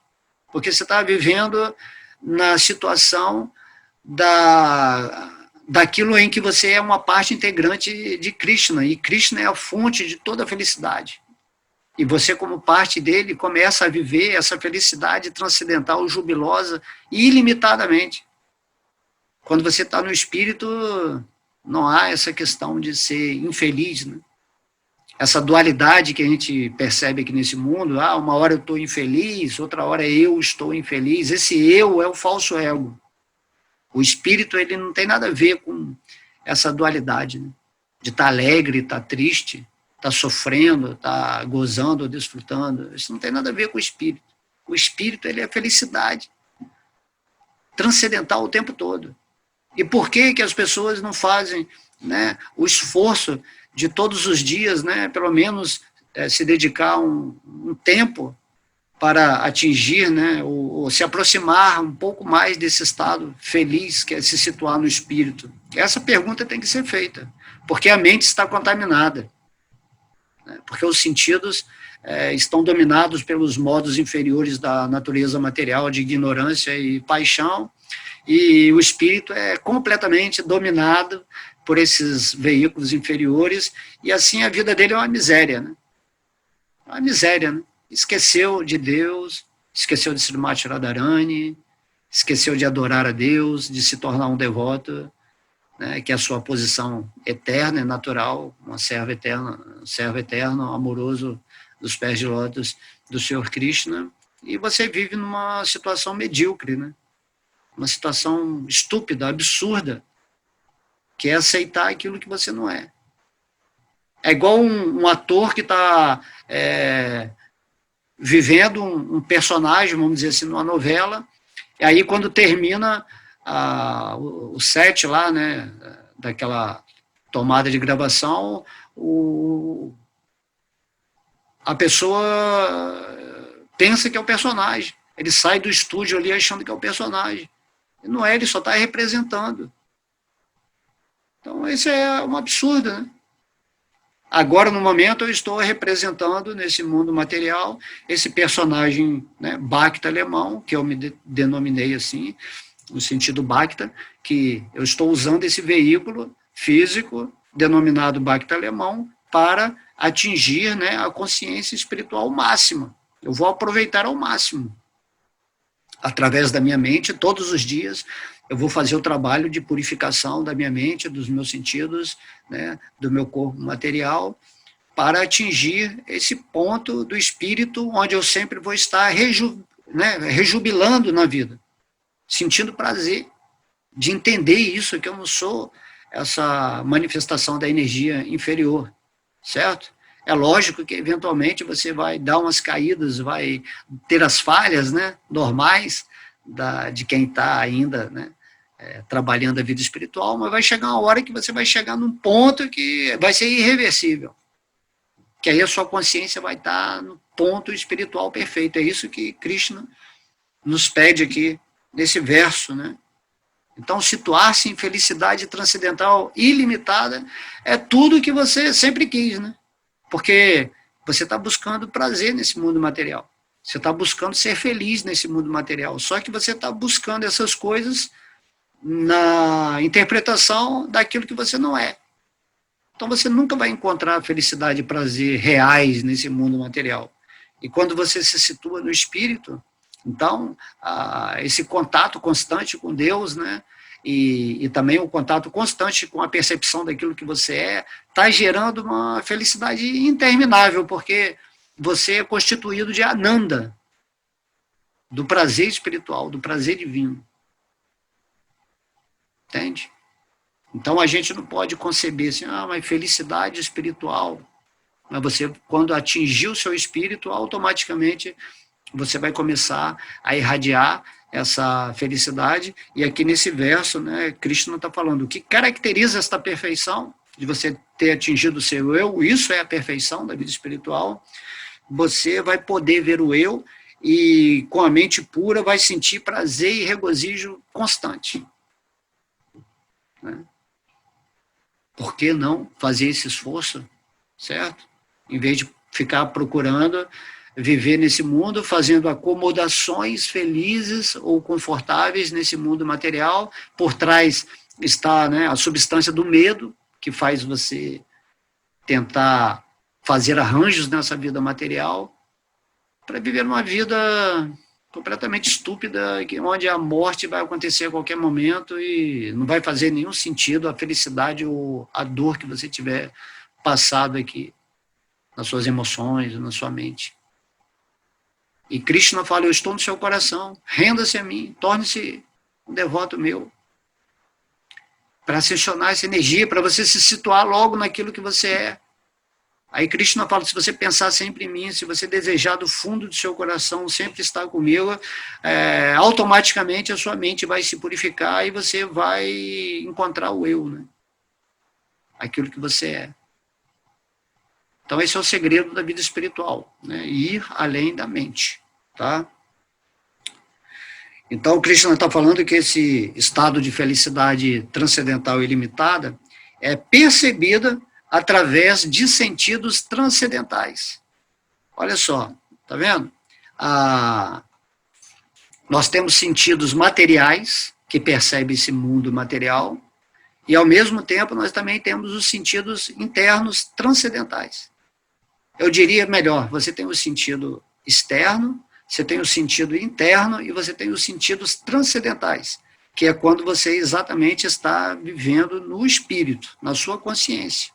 Speaker 1: porque você está vivendo na situação daquilo em que você é uma parte integrante de Krishna, e Krishna é a fonte de toda a felicidade. E você, como parte dele, começa a viver essa felicidade transcendental, jubilosa, ilimitadamente. Quando você está no espírito, não há essa questão de ser infeliz, né? Essa dualidade que a gente percebe aqui nesse mundo, uma hora eu estou infeliz, outra hora eu estou infeliz. Esse eu é o falso ego. O espírito, ele não tem nada a ver com essa dualidade, né? De estar alegre, estar triste, estar sofrendo, estar gozando ou desfrutando. Isso não tem nada a ver com o espírito. O espírito, ele é felicidade transcendental o tempo todo. E por que as pessoas não fazem, né, o esforço de todos os dias, né, pelo menos se dedicar um tempo para atingir, né, ou se aproximar um pouco mais desse estado feliz, que é se situar no espírito? Essa pergunta tem que ser feita, porque a mente está contaminada, né, porque os sentidos estão dominados pelos modos inferiores da natureza material, de ignorância e paixão, e o espírito é completamente dominado por esses veículos inferiores, e assim a vida dele é uma miséria, né? Uma miséria, né? Esqueceu de Deus, esqueceu de Srimati Radharani, esqueceu de adorar a Deus, de se tornar um devoto, né, que é a sua posição eterna e natural, um servo eterno, amoroso dos pés de lótus do Senhor Krishna, e você vive numa situação medíocre, né? Uma situação estúpida, absurda, que é aceitar aquilo que você não é. É igual um ator que está vivendo um personagem, vamos dizer assim, numa novela, e aí quando termina o set lá, né, daquela tomada de gravação, a pessoa pensa que é o personagem. Ele sai do estúdio ali achando que é o personagem. Não é, ele só está representando. Então, isso é um absurdo, né? Agora, no momento, eu estou representando nesse mundo material esse personagem, né, Bhakta alemão, que eu me denominei assim, no sentido Bhakta, que eu estou usando esse veículo físico, denominado Bhakta alemão, para atingir, né, a consciência espiritual máxima. Eu vou aproveitar ao máximo. Através da minha mente, todos os dias, eu vou fazer o trabalho de purificação da minha mente, dos meus sentidos, né, do meu corpo material, para atingir esse ponto do espírito onde eu sempre vou estar rejubilando na vida, sentindo prazer de entender isso, que eu não sou essa manifestação da energia inferior, certo? É lógico que, eventualmente, você vai dar umas caídas, vai ter as falhas, né, normais de quem está ainda, né, trabalhando a vida espiritual, mas vai chegar uma hora que você vai chegar num ponto que vai ser irreversível, que aí a sua consciência vai estar no ponto espiritual perfeito. É isso que Krishna nos pede aqui, nesse verso, né? Então, situar-se em felicidade transcendental ilimitada é tudo que você sempre quis, né? Porque você está buscando prazer nesse mundo material. Você está buscando ser feliz nesse mundo material. Só que você está buscando essas coisas na interpretação daquilo que você não é. Então você nunca vai encontrar felicidade e prazer reais nesse mundo material. E quando você se situa no espírito, então esse contato constante com Deus, né? E também o contato constante com a percepção daquilo que você está gerando uma felicidade interminável, porque você é constituído de Ananda, do prazer espiritual, do prazer divino. Entende? Então a gente não pode conceber assim, mas felicidade espiritual. Mas você, quando atingir o seu espírito, automaticamente você vai começar a irradiar essa felicidade. E aqui nesse verso, né, Krishna está falando, o que caracteriza esta perfeição, de você ter atingido o seu eu, isso é a perfeição da vida espiritual, você vai poder ver o eu e com a mente pura vai sentir prazer e regozijo constante. Né? Por que não fazer esse esforço, certo? Em vez de ficar procurando viver nesse mundo, fazendo acomodações felizes ou confortáveis nesse mundo material. Por trás está, né, a substância do medo, que faz você tentar fazer arranjos nessa vida material, para viver uma vida completamente estúpida, onde a morte vai acontecer a qualquer momento e não vai fazer nenhum sentido a felicidade ou a dor que você tiver passado aqui, nas suas emoções, na sua mente. E Krishna fala, eu estou no seu coração, renda-se a mim, torne-se um devoto meu, para ascensionar essa energia, para você se situar logo naquilo que você é. Aí Krishna fala, se você pensar sempre em mim, se você desejar do fundo do seu coração sempre estar comigo, automaticamente a sua mente vai se purificar e você vai encontrar o eu, né? Aquilo que você é. Então esse é o segredo da vida espiritual, né? Ir além da mente, tá? Então o Krishna está falando que esse estado de felicidade transcendental ilimitada é percebida através de sentidos transcendentais. Olha só, tá vendo? Nós temos sentidos materiais que percebem esse mundo material e ao mesmo tempo nós também temos os sentidos internos transcendentais. Eu diria melhor, você tem o sentido externo, você tem o sentido interno e você tem os sentidos transcendentais, que é quando você exatamente está vivendo no espírito, na sua consciência.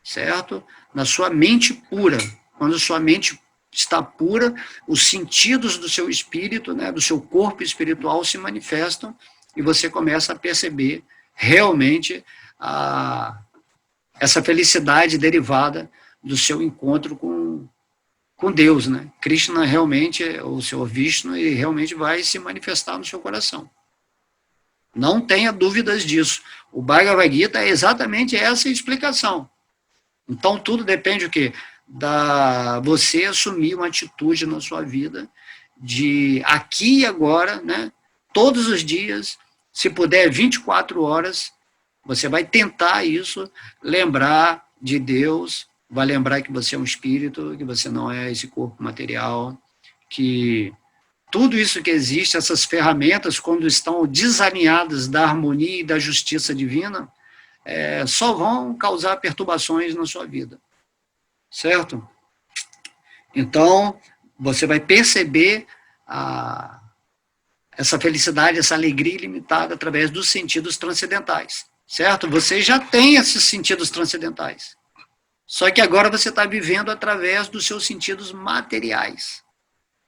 Speaker 1: Certo? Na sua mente pura. Quando a sua mente está pura, os sentidos do seu espírito, né, do seu corpo espiritual se manifestam e você começa a perceber realmente essa felicidade derivada do seu encontro com Deus, né? Krishna realmente, o seu Vishnu, ele realmente vai se manifestar no seu coração. Não tenha dúvidas disso. O Bhagavad Gita é exatamente essa explicação. Então tudo depende do quê? Você assumir uma atitude na sua vida de aqui e agora, né? Todos os dias, se puder 24 horas, você vai tentar isso, lembrar de Deus, vai lembrar que você é um espírito, que você não é esse corpo material, que tudo isso que existe, essas ferramentas, quando estão desalinhadas da harmonia e da justiça divina, só vão causar perturbações na sua vida. Certo? Então, você vai perceber essa felicidade, essa alegria ilimitada através dos sentidos transcendentais. Certo? Você já tem esses sentidos transcendentais. Só que agora você está vivendo através dos seus sentidos materiais,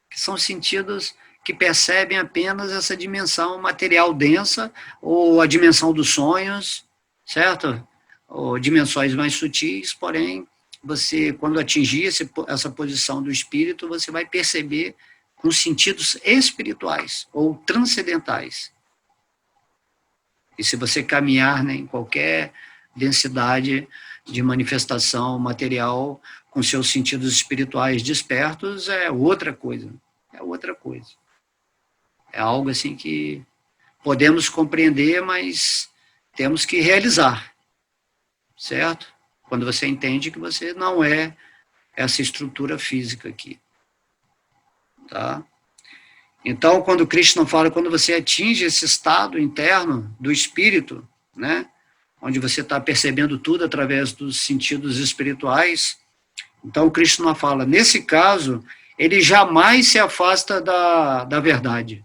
Speaker 1: que são sentidos que percebem apenas essa dimensão material densa, ou a dimensão dos sonhos, certo? Ou dimensões mais sutis, porém, você, quando atingir essa posição do espírito, você vai perceber com sentidos espirituais, ou transcendentais. E se você caminhar, né, em qualquer densidade de manifestação material com seus sentidos espirituais despertos, é outra coisa. É outra coisa. É algo assim que podemos compreender, mas temos que realizar. Certo? Quando você entende que você não é essa estrutura física aqui. Tá? Então, quando Krishna fala, quando você atinge esse estado interno do espírito, né, onde você está percebendo tudo através dos sentidos espirituais. Então, Krishna fala, nesse caso, ele jamais se afasta da verdade.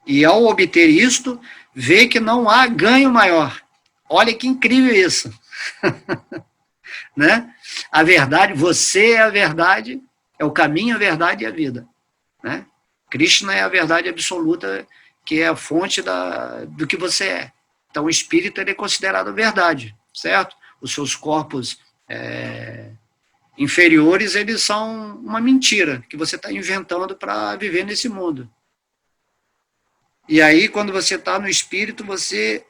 Speaker 1: E ao obter isto, vê que não há ganho maior. Olha que incrível isso. Né? A verdade, você é a verdade, é o caminho, a verdade e a vida. Né? Krishna é a verdade absoluta, que é a fonte do que você é. Então, o espírito ele é considerado a verdade, certo? Os seus corpos inferiores, eles são uma mentira que você está inventando para viver nesse mundo. E aí, quando você está no espírito, você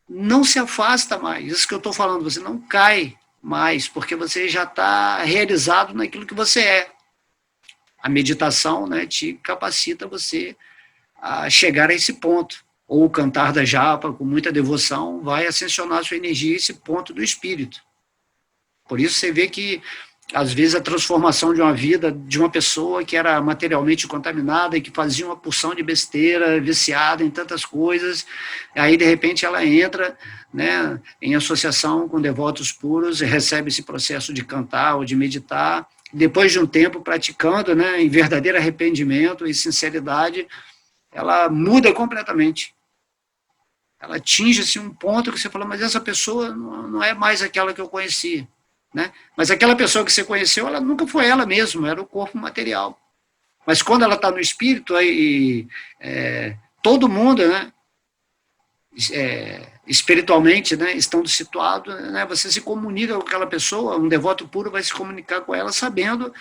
Speaker 1: não se afasta mais. Isso que eu estou falando, você não cai mais, porque você já está realizado naquilo que você é. A meditação, né, te capacita você a chegar a esse ponto. Ou o cantar da japa, com muita devoção, vai ascensionar a sua energia a esse ponto do espírito. Por isso você vê que, às vezes, a transformação de uma vida, de uma pessoa que era materialmente contaminada e que fazia uma porção de besteira, viciada em tantas coisas, aí, de repente, ela entra, né, em associação com devotos puros e recebe esse processo de cantar ou de meditar. Depois de um tempo praticando, né, em verdadeiro arrependimento e sinceridade, ela muda completamente. Ela atinge assim, um ponto que você fala, mas essa pessoa não é mais aquela que eu conheci. Né? Mas aquela pessoa que você conheceu, ela nunca foi ela mesma, era o corpo material. Mas quando ela está no espírito, aí, todo mundo, né, espiritualmente, né, estando situado, né, você se comunica com aquela pessoa, um devoto puro vai se comunicar com ela sabendo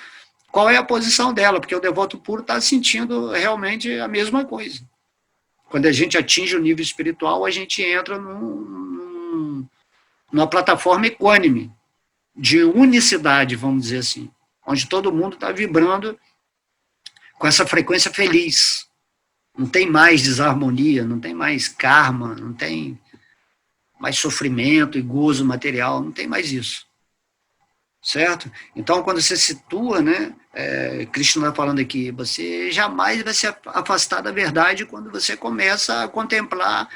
Speaker 1: qual é a posição dela, porque o devoto puro está sentindo realmente a mesma coisa. Quando a gente atinge o nível espiritual, a gente entra numa plataforma equânime, de unicidade, vamos dizer assim, onde todo mundo está vibrando com essa frequência feliz. Não tem mais desarmonia, não tem mais karma, não tem mais sofrimento e gozo material, não tem mais isso. Certo? Então, quando você situa, né, Krishna está falando aqui, você jamais vai se afastar da verdade quando você começa a contemplar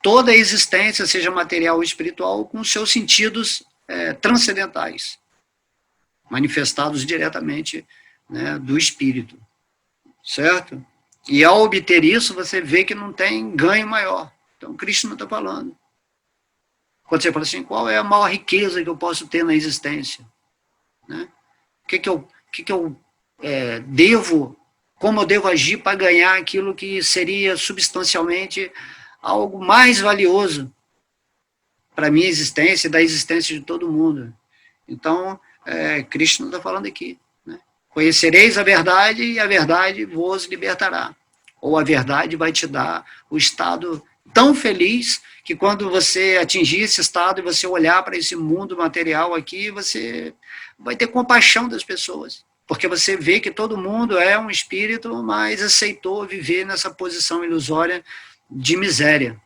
Speaker 1: toda a existência, seja material ou espiritual, com seus sentidos transcendentais, manifestados diretamente, né, do espírito. Certo? E ao obter isso, você vê que não tem ganho maior. Então, Krishna está falando. Quando você fala assim, qual é a maior riqueza que eu posso ter na existência? Né? O que eu devo, como eu devo agir para ganhar aquilo que seria substancialmente algo mais valioso para a minha existência e da existência de todo mundo. Então, Krishna está falando aqui. Né? Conhecereis a verdade e a verdade vos libertará. Ou a verdade vai te dar o estado tão feliz que quando você atingir esse estado e você olhar para esse mundo material aqui, você vai ter compaixão das pessoas. Porque você vê que todo mundo é um espírito, mas aceitou viver nessa posição ilusória de miséria.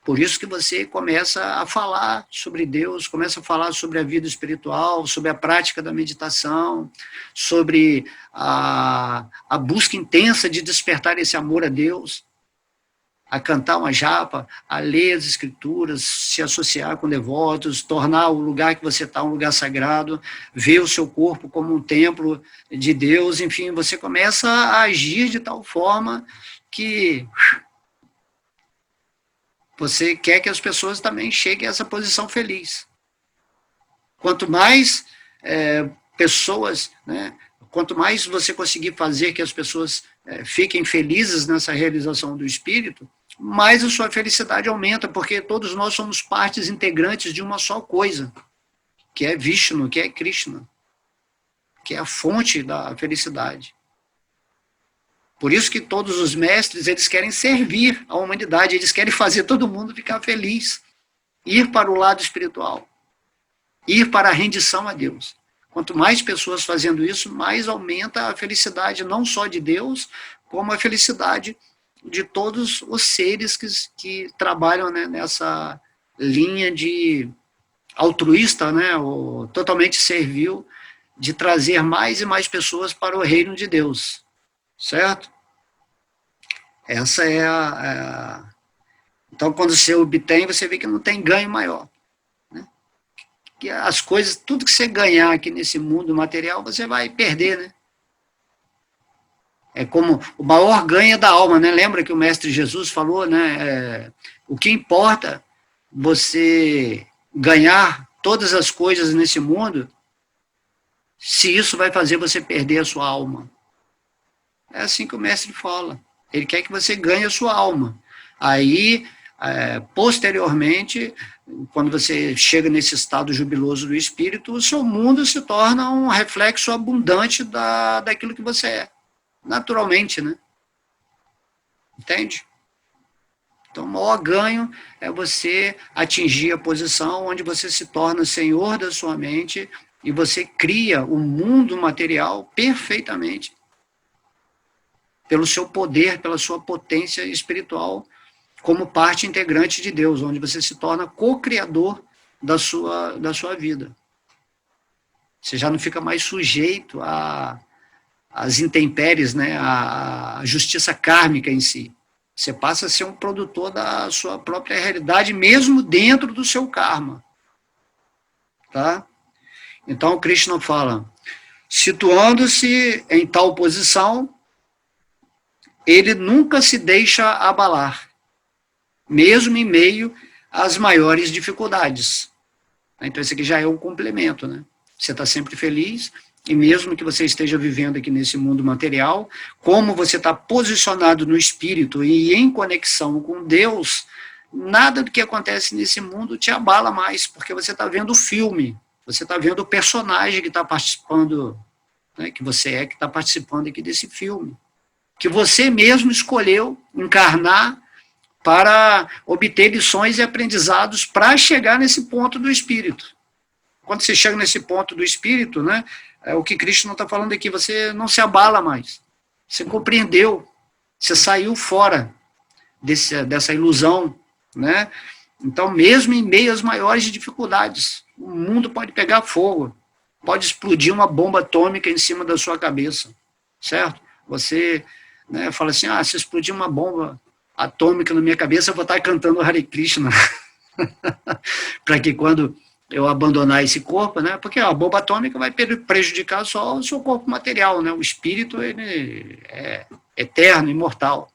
Speaker 1: Por isso que você começa a falar sobre Deus, começa a falar sobre a vida espiritual, sobre a prática da meditação, sobre a busca intensa de despertar esse amor a Deus, a cantar uma japa, a ler as escrituras, se associar com devotos, tornar o lugar que você está um lugar sagrado, ver o seu corpo como um templo de Deus, enfim, você começa a agir de tal forma que você quer que as pessoas também cheguem a essa posição feliz. Quanto mais pessoas, né, quanto mais você conseguir fazer que as pessoas fiquem felizes nessa realização do espírito, mais a sua felicidade aumenta, porque todos nós somos partes integrantes de uma só coisa, que é Vishnu, que é Krishna, que é a fonte da felicidade. Por isso que todos os mestres, eles querem servir a humanidade, eles querem fazer todo mundo ficar feliz, ir para o lado espiritual, ir para a rendição a Deus. Quanto mais pessoas fazendo isso, mais aumenta a felicidade não só de Deus, como a felicidade de todos os seres que trabalham, né, nessa linha de altruísta, né, ou totalmente servil, de trazer mais e mais pessoas para o reino de Deus. Certo? Essa é Então, quando você obtém, você vê que não tem ganho maior. Né? Que as coisas, tudo que você ganhar aqui nesse mundo material, você vai perder, né? É como o maior ganho é da alma, né? Lembra que o Mestre Jesus falou, né? O que importa você ganhar todas as coisas nesse mundo, se isso vai fazer você perder a sua alma. É assim que o Mestre fala. Ele quer que você ganhe a sua alma. Aí, posteriormente, quando você chega nesse estado jubiloso do espírito, o seu mundo se torna um reflexo abundante daquilo que você é. Naturalmente, né? Entende? Então, o maior ganho é você atingir a posição onde você se torna senhor da sua mente e você cria o mundo material perfeitamente pelo seu poder, pela sua potência espiritual, como parte integrante de Deus, onde você se torna co-criador da sua vida. Você já não fica mais sujeito às intempéries, né, à justiça kármica em si. Você passa a ser um produtor da sua própria realidade, mesmo dentro do seu karma. Tá? Então, o Krishna fala, situando-se em tal posição, ele nunca se deixa abalar, mesmo em meio às maiores dificuldades. Então, esse aqui já é um complemento, né? Você está sempre feliz, e mesmo que você esteja vivendo aqui nesse mundo material, como você está posicionado no espírito e em conexão com Deus, nada do que acontece nesse mundo te abala mais, porque você está vendo o filme, você está vendo o personagem que está participando, né, que você é, que está participando aqui desse filme, que você mesmo escolheu encarnar para obter lições e aprendizados para chegar nesse ponto do espírito. Quando você chega nesse ponto do espírito, né, o que Krishna está falando aqui, você não se abala mais. Você compreendeu, você saiu fora dessa ilusão, né? Então, mesmo em meio às maiores dificuldades, o mundo pode pegar fogo, pode explodir uma bomba atômica em cima da sua cabeça, certo? Você, né, fala assim, se explodir uma bomba atômica na minha cabeça, eu vou estar cantando Hare Krishna, para que quando eu abandonar esse corpo, né? Porque a bomba atômica vai prejudicar só o seu corpo material, né? O espírito, ele é eterno, imortal,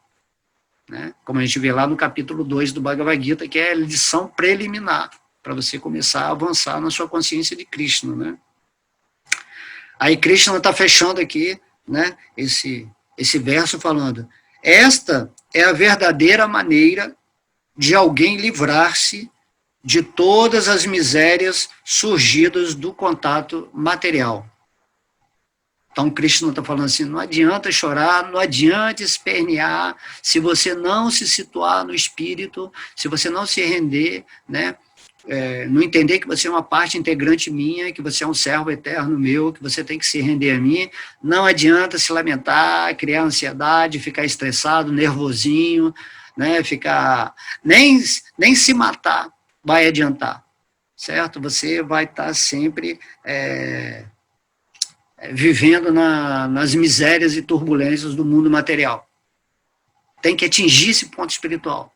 Speaker 1: né? Como a gente vê lá no capítulo 2 do Bhagavad Gita, que é a lição preliminar, para você começar a avançar na sua consciência de Krishna, né? Aí Krishna está fechando aqui, né, esse verso falando, esta é a verdadeira maneira de alguém livrar-se de todas as misérias surgidas do contato material. Então, Krishna está falando assim, não adianta chorar, não adianta espernear, se você não se situar no espírito, se você não se render, né, não entender que você é uma parte integrante minha, que você é um servo eterno meu, que você tem que se render a mim, não adianta se lamentar, criar ansiedade, ficar estressado, nervosinho, né, ficar, nem se matar vai adiantar, certo? Você vai estar sempre vivendo nas misérias e turbulências do mundo material. Tem que atingir esse ponto espiritual.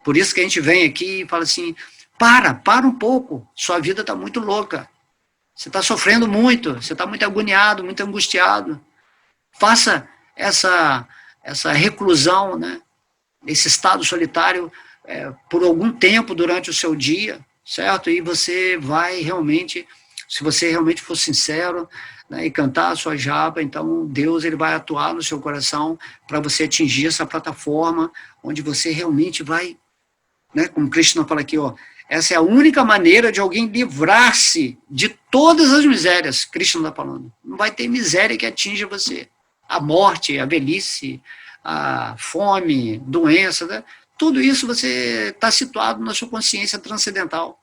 Speaker 1: Por isso que a gente vem aqui e fala assim, para um pouco, sua vida está muito louca, você está sofrendo muito, você está muito agoniado, muito angustiado, faça essa reclusão, né, esse estado solitário, por algum tempo durante o seu dia, certo? E você vai realmente, se você realmente for sincero, né, e cantar a sua japa, então Deus, ele vai atuar no seu coração para você atingir essa plataforma onde você realmente vai, né, como Krishna fala aqui, essa é a única maneira de alguém livrar-se de todas as misérias, Krishna está falando. Não vai ter miséria que atinja você. A morte, a velhice, a fome, doença, né? Tudo isso você está situado na sua consciência transcendental.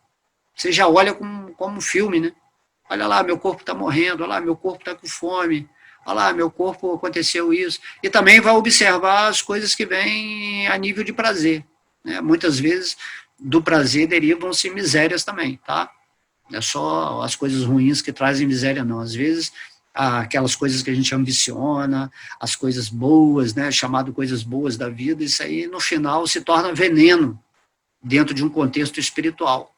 Speaker 1: Você já olha como um filme, né? Olha lá, meu corpo está morrendo, olha lá, meu corpo está com fome, olha lá, meu corpo aconteceu isso. E também vai observar as coisas que vêm a nível de prazer, né? Muitas vezes, do prazer derivam-se misérias também, tá? Não é só as coisas ruins que trazem miséria, não. Às vezes, aquelas coisas que a gente ambiciona, as coisas boas, né, chamado coisas boas da vida, isso aí no final se torna veneno dentro de um contexto espiritual.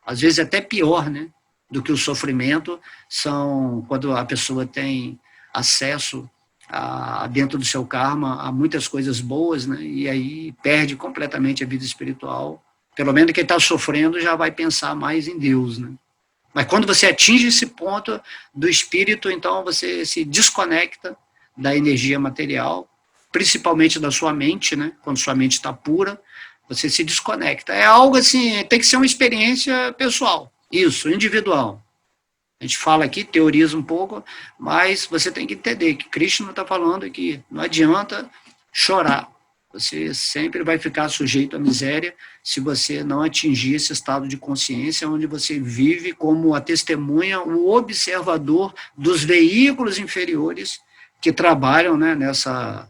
Speaker 1: Às vezes até pior, né, do que o sofrimento, são quando a pessoa tem acesso dentro do seu karma a muitas coisas boas, né, e aí perde completamente a vida espiritual. Pelo menos quem está sofrendo já vai pensar mais em Deus, né. Mas quando você atinge esse ponto do espírito, então você se desconecta da energia material, principalmente da sua mente, né? Quando sua mente está pura, você se desconecta. É algo assim, tem que ser uma experiência pessoal, isso, individual. A gente fala aqui, teoriza um pouco, mas você tem que entender que Krishna está falando que não adianta chorar. Você sempre vai ficar sujeito à miséria se você não atingir esse estado de consciência onde você vive como a testemunha, o observador dos veículos inferiores que trabalham, né, nessa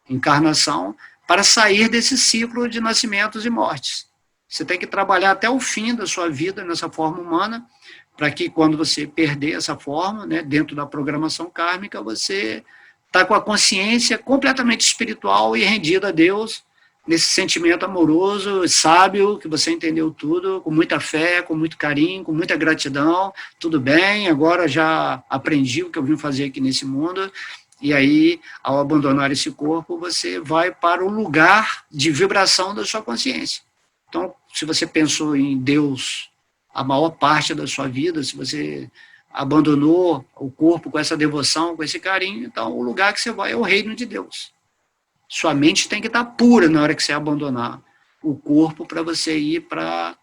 Speaker 1: encarnação para sair desse ciclo de nascimentos e mortes. Você tem que trabalhar até o fim da sua vida nessa forma humana, para que quando você perder essa forma, né, dentro da programação kármica, você está com a consciência completamente espiritual e rendida a Deus, nesse sentimento amoroso, sábio, que você entendeu tudo, com muita fé, com muito carinho, com muita gratidão, tudo bem, agora já aprendi o que eu vim fazer aqui nesse mundo, e aí, ao abandonar esse corpo, você vai para o lugar de vibração da sua consciência. Então, se você pensou em Deus a maior parte da sua vida, se você abandonou o corpo com essa devoção, com esse carinho, então o lugar que você vai é o reino de Deus. Sua mente tem que estar pura na hora que você abandonar o corpo para você ir para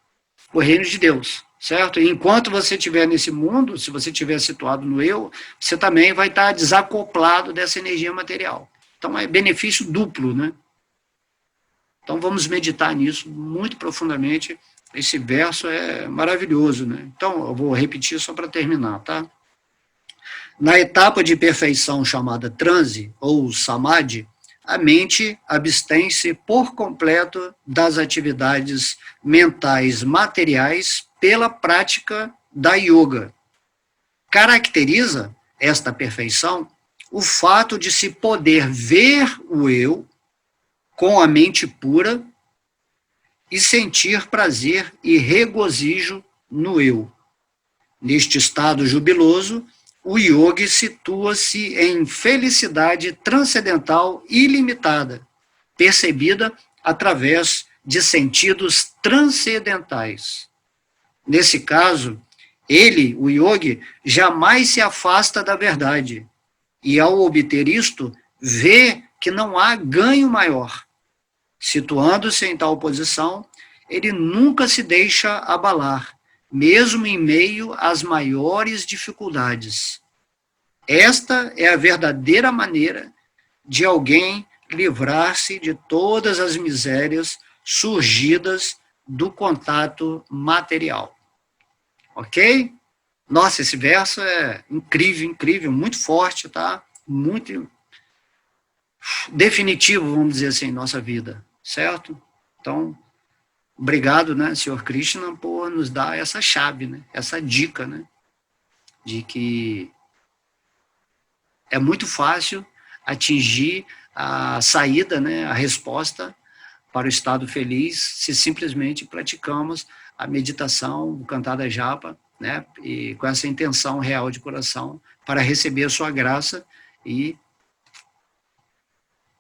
Speaker 1: o reino de Deus, certo? E enquanto você estiver nesse mundo, se você estiver situado no eu, você também vai estar desacoplado dessa energia material. Então é benefício duplo, né? Então vamos meditar nisso muito profundamente. Esse verso é maravilhoso, né? Então eu vou repetir só para terminar, tá? Na etapa de perfeição chamada transe ou samadhi, a mente abstém-se por completo das atividades mentais materiais pela prática da yoga. Caracteriza esta perfeição o fato de se poder ver o eu com a mente pura e sentir prazer e regozijo no eu. Neste estado jubiloso, o yogi situa-se em felicidade transcendental ilimitada, percebida através de sentidos transcendentais. Nesse caso, ele, o yogi, jamais se afasta da verdade, e ao obter isto, vê que não há ganho maior. Situando-se em tal posição, ele nunca se deixa abalar, mesmo em meio às maiores dificuldades. Esta é a verdadeira maneira de alguém livrar-se de todas as misérias surgidas do contato material. Ok? Nossa, esse verso é incrível, incrível, muito forte, tá? Muito definitivo, vamos dizer assim, em nossa vida, certo? Então, obrigado, né, Senhor Krishna, por nos dar essa chave, né, essa dica, né, de que é muito fácil atingir a saída, né, a resposta para o estado feliz se simplesmente praticamos a meditação, o cantar japa, né, e com essa intenção real de coração para receber a sua graça e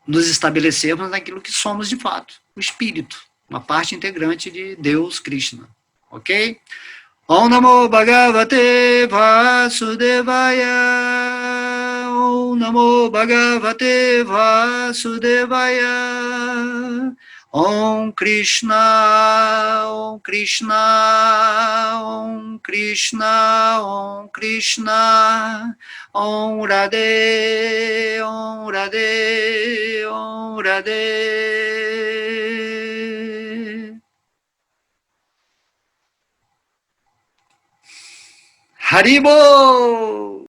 Speaker 1: nos estabelecermos naquilo que somos de fato, o espírito, uma parte integrante de Deus, Krishna. Ok? Om Namo Bhagavate Vasudevaya. Om Namo Bhagavate Vasudevaya. Om Krishna, Om Krishna, Om Krishna, Om Krishna, Om Radhe, Om Radhe, Om Radhe. Haribo!